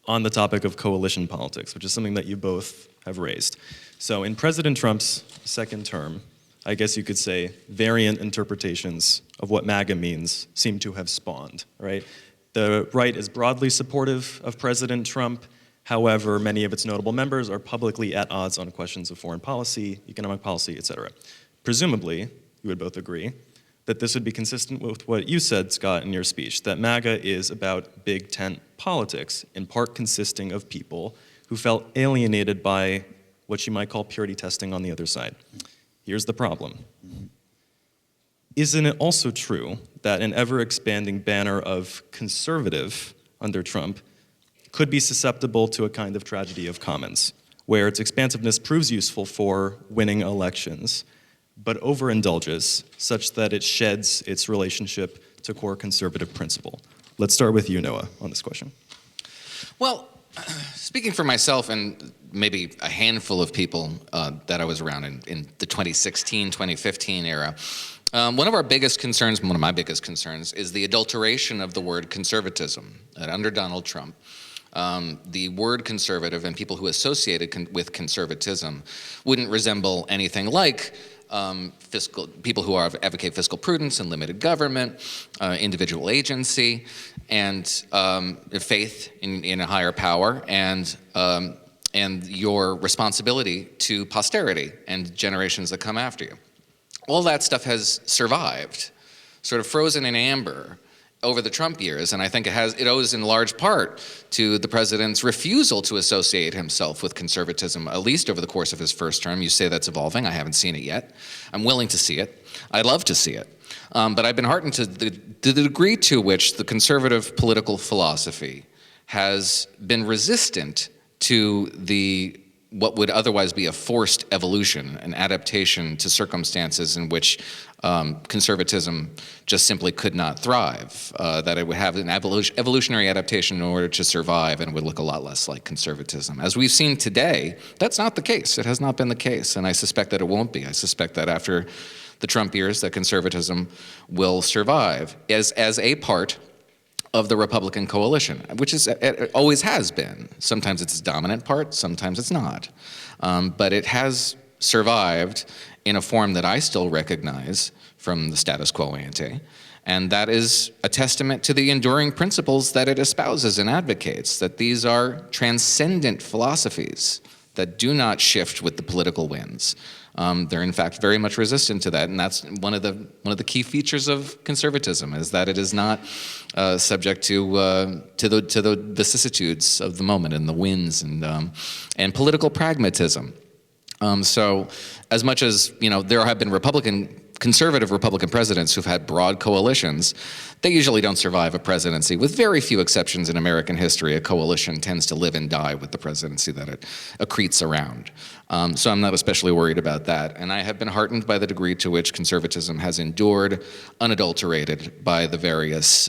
on the topic of coalition politics, which is something that you both have raised. So in President Trump's second term, I guess you could say variant interpretations of what MAGA means seem to have spawned, right? The right is broadly supportive of President Trump. However, many of its notable members are publicly at odds on questions of foreign policy, economic policy, etc. Presumably, you would both agree that this would be consistent with what you said, Scott, in your speech, that MAGA is about big tent politics, in part consisting of people who felt alienated by what you might call purity testing on the other side. Here's the problem. Isn't it also true that an ever-expanding banner of conservative under Trump could be susceptible to a kind of tragedy of commons, where its expansiveness proves useful for winning elections, but overindulges such that it sheds its relationship to core conservative principle? Let's start with you, Noah, on this question. Well, speaking for myself and maybe a handful of people that I was around in the 2016, 2015 era, one of our biggest concerns, one of my biggest concerns, is the adulteration of the word conservatism. Under Donald Trump, the word conservative and people who associated with conservatism wouldn't resemble anything like people who advocate fiscal prudence and limited government, individual agency, and faith in a higher power, and your responsibility to posterity and generations that come after you. All that stuff has survived, sort of frozen in amber over the Trump years, and I think it owes in large part to the president's refusal to associate himself with conservatism, at least over the course of his first term. You say that's evolving. I haven't seen it yet. I'm willing to see it. I'd love to see it. But I've been heartened to the degree to which the conservative political philosophy has been resistant to what would otherwise be a forced evolution, an adaptation to circumstances in which conservatism just simply could not thrive, that it would have an evolutionary adaptation in order to survive and would look a lot less like conservatism. As we've seen today, that's not the case. It has not been the case, and I suspect that it won't be. I suspect that after the Trump years, that conservatism will survive as a part of the Republican coalition, which it always has been. Sometimes it's a dominant part, sometimes it's not. But it has survived in a form that I still recognize from the status quo ante, and that is a testament to the enduring principles that it espouses and advocates, that these are transcendent philosophies that do not shift with the political winds. They're in fact very much resistant to that, and that's one of the key features of conservatism, is that it is not subject to the vicissitudes of the moment and the winds and political pragmatism. So, as much as there have been conservative Republican presidents who've had broad coalitions, they usually don't survive a presidency. With very few exceptions in American history, a coalition tends to live and die with the presidency that it accretes around. So I'm not especially worried about that. And I have been heartened by the degree to which conservatism has endured, unadulterated by the various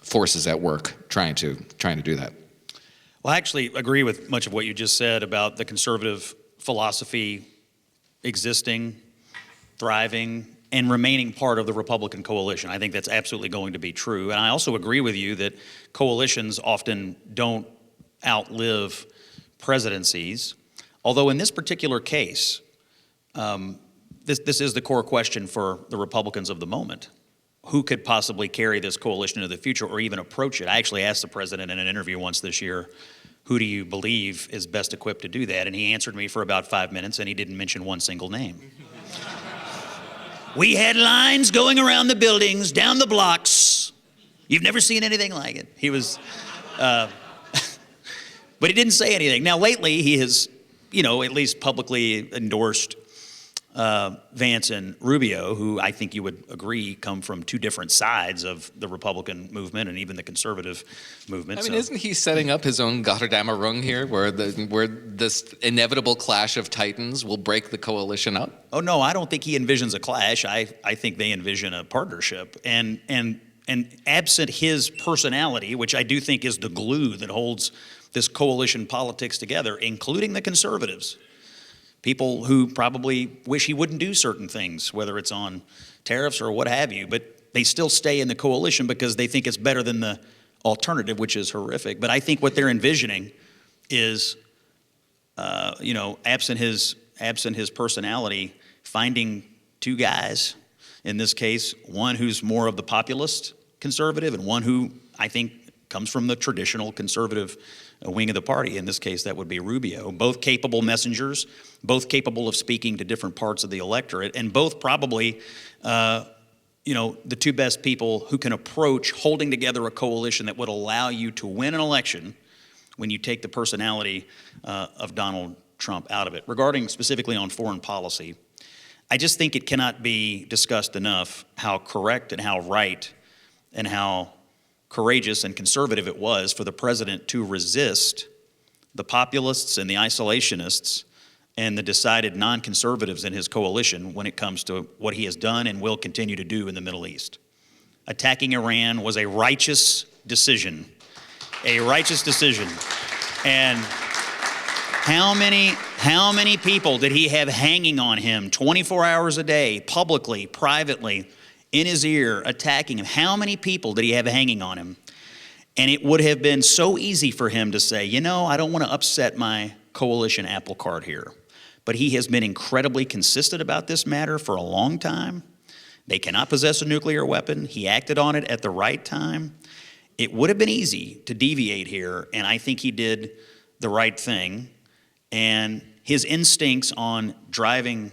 forces at work trying to do that. Well, I actually agree with much of what you just said about the conservative philosophy existing, thriving, and remaining part of the Republican coalition. I think that's absolutely going to be true. And I also agree with you that coalitions often don't outlive presidencies. Although in this particular case, this is the core question for the Republicans of the moment. Who could possibly carry this coalition into the future or even approach it? I actually asked the president in an interview once this year, who do you believe is best equipped to do that? And he answered me for about 5 minutes, and he didn't mention one single name. We had lines going around the buildings, down the blocks. You've never seen anything like it. He was, but he didn't say anything. Now, lately, he has, at least publicly endorsed Vance and Rubio, who I think you would agree come from two different sides of the Republican movement and even the conservative movement. I mean, isn't he setting up his own Götterdämmerung here, where this inevitable clash of titans will break the coalition up? Oh, no, I don't think he envisions a clash. I think they envision a partnership. And absent his personality, which I do think is the glue that holds this coalition politics together, including the conservatives, people who probably wish he wouldn't do certain things, whether it's on tariffs or what have you, but they still stay in the coalition because they think it's better than the alternative, which is horrific. But I think what they're envisioning is, absent his personality, finding two guys, in this case, one who's more of the populist conservative and one who I think comes from the traditional conservative wing of the party. In this case, that would be Rubio. Both capable messengers, both capable of speaking to different parts of the electorate, and both probably, the two best people who can approach holding together a coalition that would allow you to win an election when you take the personality of Donald Trump out of it. Regarding specifically on foreign policy, I just think it cannot be discussed enough how correct and how right and how courageous and conservative it was for the president to resist the populists and the isolationists and the decided non-conservatives in his coalition when it comes to what he has done and will continue to do in the Middle East. Attacking Iran was a righteous decision. A righteous decision. And how many people did he have hanging on him 24 hours a day, publicly, privately, in his ear, attacking him? How many people did he have hanging on him? And it would have been so easy for him to say, I don't want to upset my coalition apple cart here. But he has been incredibly consistent about this matter for a long time. They cannot possess a nuclear weapon. He acted on it at the right time. It would have been easy to deviate here, and I think he did the right thing. And his instincts on driving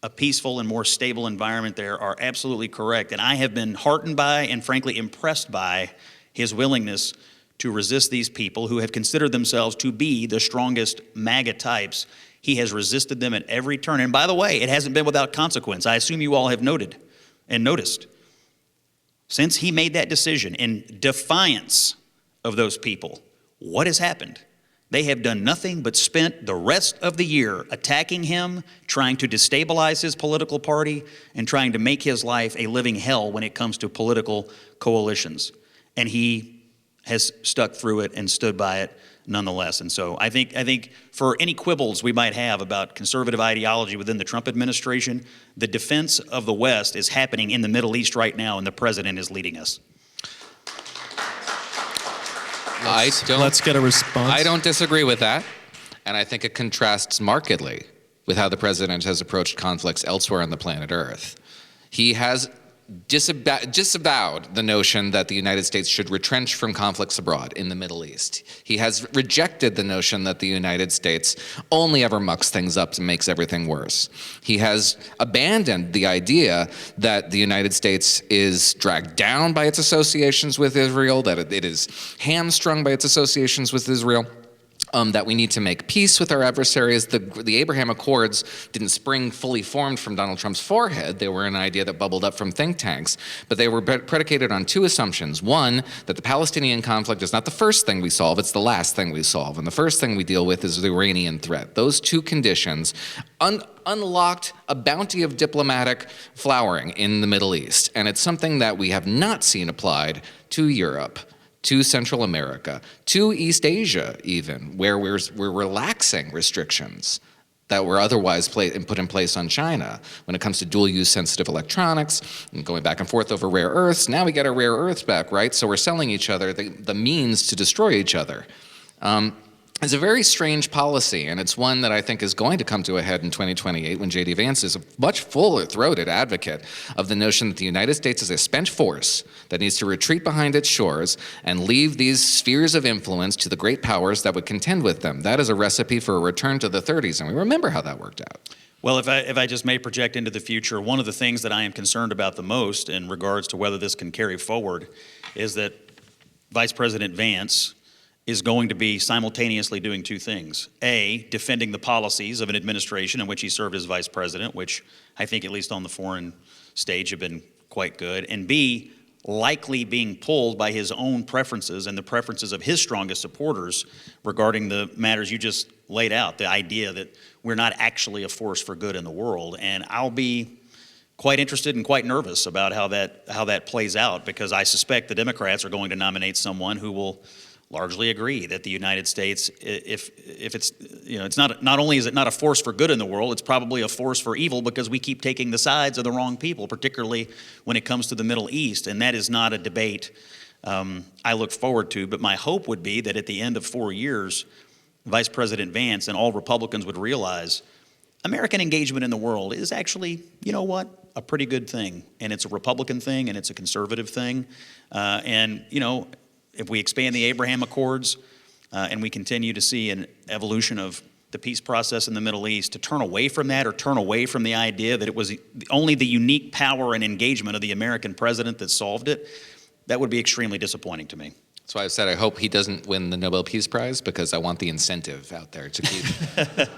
a peaceful and more stable environment there are absolutely correct. And I have been heartened by and frankly impressed by his willingness to resist these people who have considered themselves to be the strongest MAGA types. He has resisted them at every turn. And by the way, it hasn't been without consequence. I assume you all have noted and noticed. Since he made that decision in defiance of those people, what has happened? They have done nothing but spent the rest of the year attacking him, trying to destabilize his political party, and trying to make his life a living hell when it comes to political coalitions. And he has stuck through it and stood by it nonetheless. And so I think for any quibbles we might have about conservative ideology within the Trump administration, the defense of the West is happening in the Middle East right now, and the president is leading us. Let's get a response. I don't disagree with that, and I think it contrasts markedly with how the president has approached conflicts elsewhere on the planet Earth. He has disavowed the notion that the United States should retrench from conflicts abroad in the Middle East. He has rejected the notion that the United States only ever mucks things up and makes everything worse. He has abandoned the idea that the United States is dragged down by its associations with Israel, that it is hamstrung by its associations with Israel. That we need to make peace with our adversaries. The Abraham Accords didn't spring fully formed from Donald Trump's forehead. They were an idea that bubbled up from think tanks, but they were predicated on two assumptions. One, that the Palestinian conflict is not the first thing we solve, it's the last thing we solve. And the first thing we deal with is the Iranian threat. Those two conditions unlocked a bounty of diplomatic flowering in the Middle East. And it's something that we have not seen applied to Europe, to Central America, to East Asia even, where we're relaxing restrictions that were otherwise put in place on China when it comes to dual-use sensitive electronics and going back and forth over rare earths. Now we get our rare earths back, right? So we're selling each other the means to destroy each other. is a very strange policy, and it's one that I think is going to come to a head in 2028 when J.D. Vance is a much fuller-throated advocate of the notion that the United States is a spent force that needs to retreat behind its shores and leave these spheres of influence to the great powers that would contend with them. That is a recipe for a return to the 30s, and we remember how that worked out. Well, if I just may project into the future, one of the things that I am concerned about the most in regards to whether this can carry forward is that Vice President Vance is going to be simultaneously doing two things. A, defending the policies of an administration in which he served as vice president, which I think, at least on the foreign stage, have been quite good. And B, likely being pulled by his own preferences and the preferences of his strongest supporters regarding the matters you just laid out, the idea that we're not actually a force for good in the world. And I'll be quite interested and quite nervous about how that plays out, because I suspect the Democrats are going to nominate someone who will largely agree that the United States, if it's, it's not only is it not a force for good in the world, it's probably a force for evil, because we keep taking the sides of the wrong people, particularly when it comes to the Middle East. And that is not a debate I look forward to. But my hope would be that at the end of 4 years, Vice President Vance and all Republicans would realize American engagement in the world is actually, a pretty good thing. And it's a Republican thing, and it's a conservative thing. If we expand the Abraham Accords and we continue to see an evolution of the peace process in the Middle East, to turn away from that, or turn away from the idea that it was only the unique power and engagement of the American president that solved it, that would be extremely disappointing to me. That's why I said I hope he doesn't win the Nobel Peace Prize, because I want the incentive out there to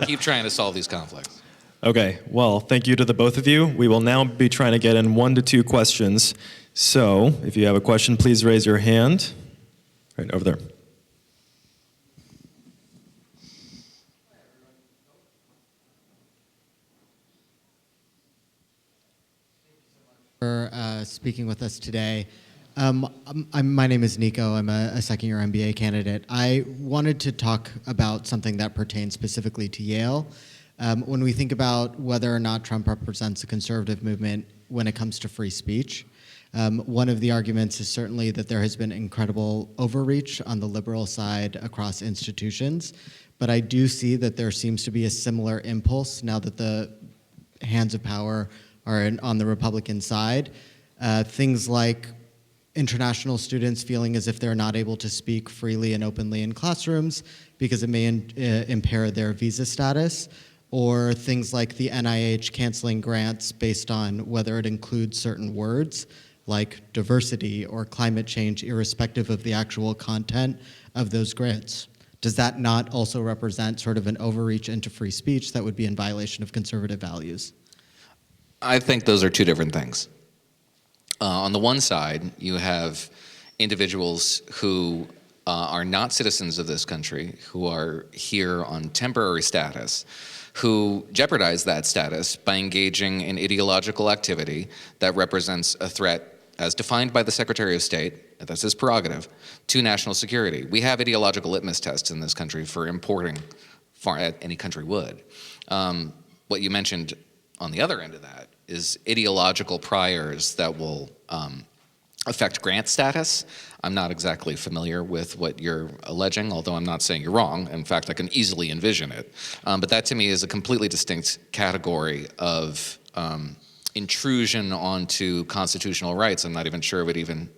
keep trying to solve these conflicts. Okay, well, thank you to the both of you. We will now be trying to get in 1 to 2 questions. So if you have a question, please raise your hand. Right over there. For speaking with us today. My name is Nico. I'm a second-year MBA candidate. I wanted to talk about something that pertains specifically to Yale. When we think about whether or not Trump represents a conservative movement when it comes to free speech, one of the arguments is certainly that there has been incredible overreach on the liberal side across institutions, but I do see that there seems to be a similar impulse now that the hands of power are on the Republican side. Things like international students feeling as if they're not able to speak freely and openly in classrooms because it may impair their visa status, or things like the NIH canceling grants based on whether it includes certain words like diversity or climate change, irrespective of the actual content of those grants. Does that not also represent sort of an overreach into free speech that would be in violation of conservative values? I think those are two different things. On the one side, you have individuals who are not citizens of this country, who are here on temporary status, who jeopardize that status by engaging in ideological activity that represents a threat, as defined by the Secretary of State, that's his prerogative, to national security. We have ideological litmus tests in this country for importing, any country would. What you mentioned on the other end of that is ideological priors that will affect grant status. I'm not exactly familiar with what you're alleging, although I'm not saying you're wrong. In fact, I can easily envision it. But that to me is a completely distinct category of intrusion onto constitutional rights. I'm not even sure it would even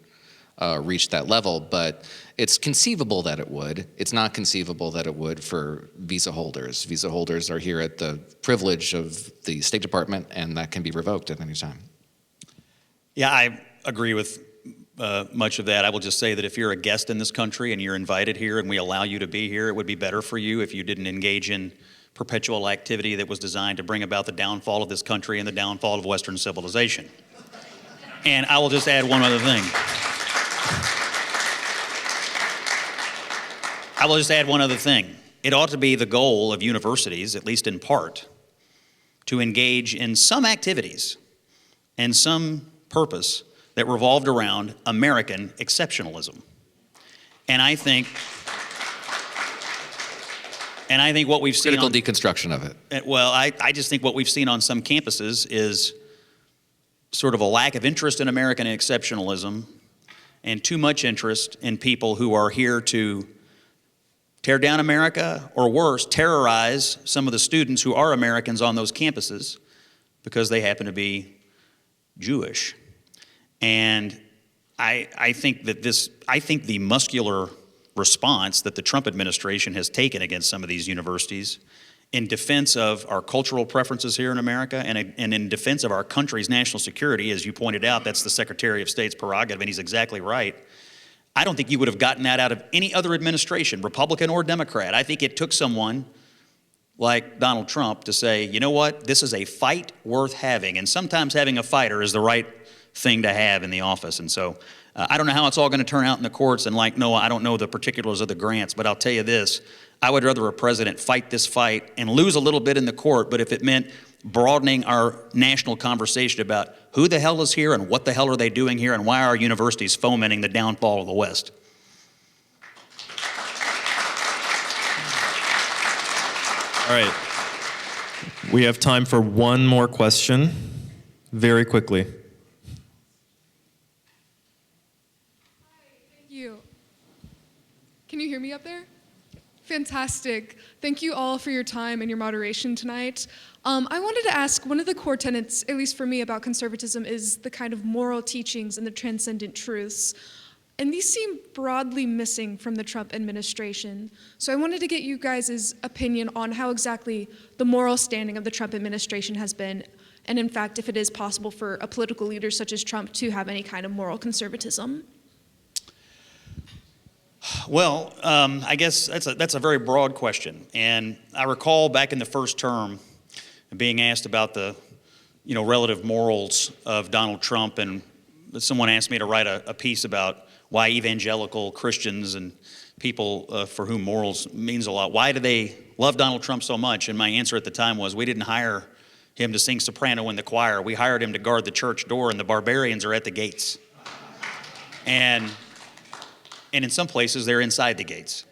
reach that level, but it's conceivable that it would. It's not conceivable that it would for visa holders. Visa holders are here at the privilege of the State Department, and that can be revoked at any time. Yeah, I agree with much of that. I will just say that if you're a guest in this country and you're invited here and we allow you to be here, it would be better for you if you didn't engage in perpetual activity that was designed to bring about the downfall of this country and the downfall of Western civilization. And I will just add one other thing. It ought to be the goal of universities, at least in part, to engage in some activities and some purpose that revolved around American exceptionalism. And I think what we've seen critical deconstruction of it. Well, I just think what we've seen on some campuses is sort of a lack of interest in American exceptionalism and too much interest in people who are here to tear down America, or worse, terrorize some of the students who are Americans on those campuses because they happen to be Jewish. And I think the muscular response that the Trump administration has taken against some of these universities in defense of our cultural preferences here in America and in defense of our country's national security, as you pointed out, that's the Secretary of State's prerogative, and he's exactly right. I don't think you would have gotten that out of any other administration, Republican or Democrat. I think it took someone like Donald Trump to say, you know what, this is a fight worth having, and sometimes having a fighter is the right thing to have in the office. And so I don't know how it's all going to turn out in the courts, and like Noah, I don't know the particulars of the grants, but I'll tell you this, I would rather a president fight this fight and lose a little bit in the court, but if it meant broadening our national conversation about who the hell is here and what the hell are they doing here and why are our universities fomenting the downfall of the West. All right. We have time for one more question, very quickly. Thank you. Can you hear me up there? Fantastic. Thank you all for your time and your moderation tonight. I wanted to ask, one of the core tenets, at least for me, about conservatism is the kind of moral teachings and the transcendent truths. And these seem broadly missing from the Trump administration. So I wanted to get you guys' opinion on how exactly the moral standing of the Trump administration has been, and in fact, if it is possible for a political leader such as Trump to have any kind of moral conservatism. Well, I guess that's a very broad question. And I recall back in the first term being asked about the relative morals of Donald Trump, and someone asked me to write a piece about why evangelical Christians and people for whom morals means a lot, why do they love Donald Trump so much? And my answer at the time was, we didn't hire him to sing soprano in the choir. We hired him to guard the church door, and the barbarians are at the gates. And in some places, they're inside the gates.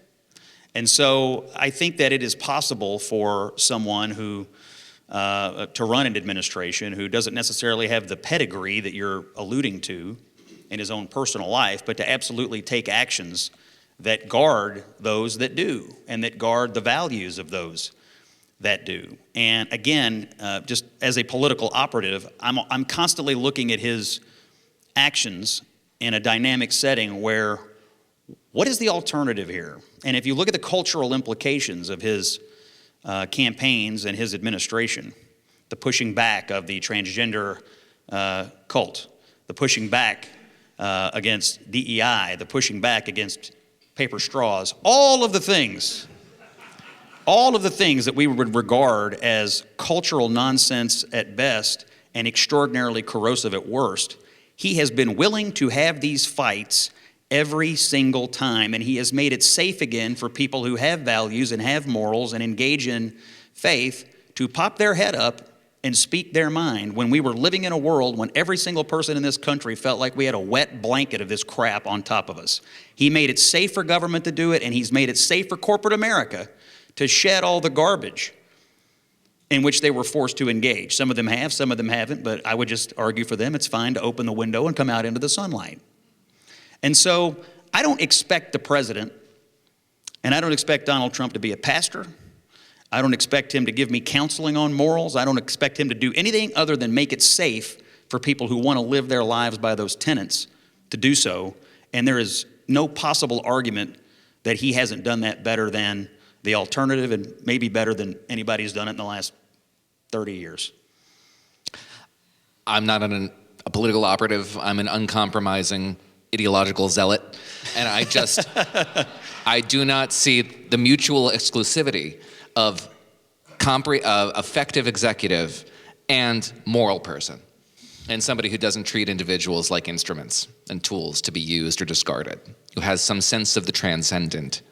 And so I think that it is possible for someone who to run an administration who doesn't necessarily have the pedigree that you're alluding to in his own personal life, but to absolutely take actions that guard those that do, and that guard the values of those that do. And again, just as a political operative, I'm constantly looking at his actions in a dynamic setting where, what is the alternative here? And if you look at the cultural implications of his campaigns and his administration, the pushing back of the transgender cult, the pushing back against DEI, the pushing back against paper straws, all of the things that we would regard as cultural nonsense at best and extraordinarily corrosive at worst, he has been willing to have these fights every single time, and he has made it safe again for people who have values and have morals and engage in faith to pop their head up and speak their mind, when we were living in a world when every single person in this country felt like we had a wet blanket of this crap on top of us. He made it safe for government to do it, and he's made it safe for corporate America to shed all the garbage in which they were forced to engage. Some of them have, some of them haven't, but I would just argue for them it's fine to open the window and come out into the sunlight. And so I don't expect the president, and I don't expect Donald Trump to be a pastor. I don't expect him to give me counseling on morals. I don't expect him to do anything other than make it safe for people who want to live their lives by those tenets to do so. And there is no possible argument that he hasn't done that better than the alternative, and maybe better than anybody who's done it in the last 30 years. I'm not a political operative. I'm an uncompromising ideological zealot. And I do not see the mutual exclusivity of effective executive and moral person, and somebody who doesn't treat individuals like instruments and tools to be used or discarded, who has some sense of the transcendent,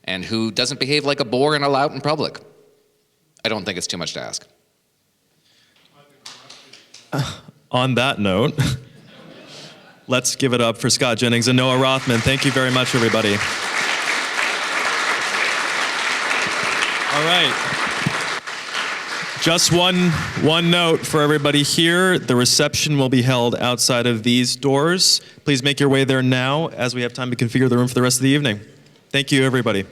and who doesn't behave like a bore and a lout in public. I don't think it's too much to ask. On that note, let's give it up for Scott Jennings and Noah Rothman. Thank you very much, everybody. All right. Just one note for everybody here. The reception will be held outside of these doors. Please make your way there now, as we have time to configure the room for the rest of the evening. Thank you, everybody.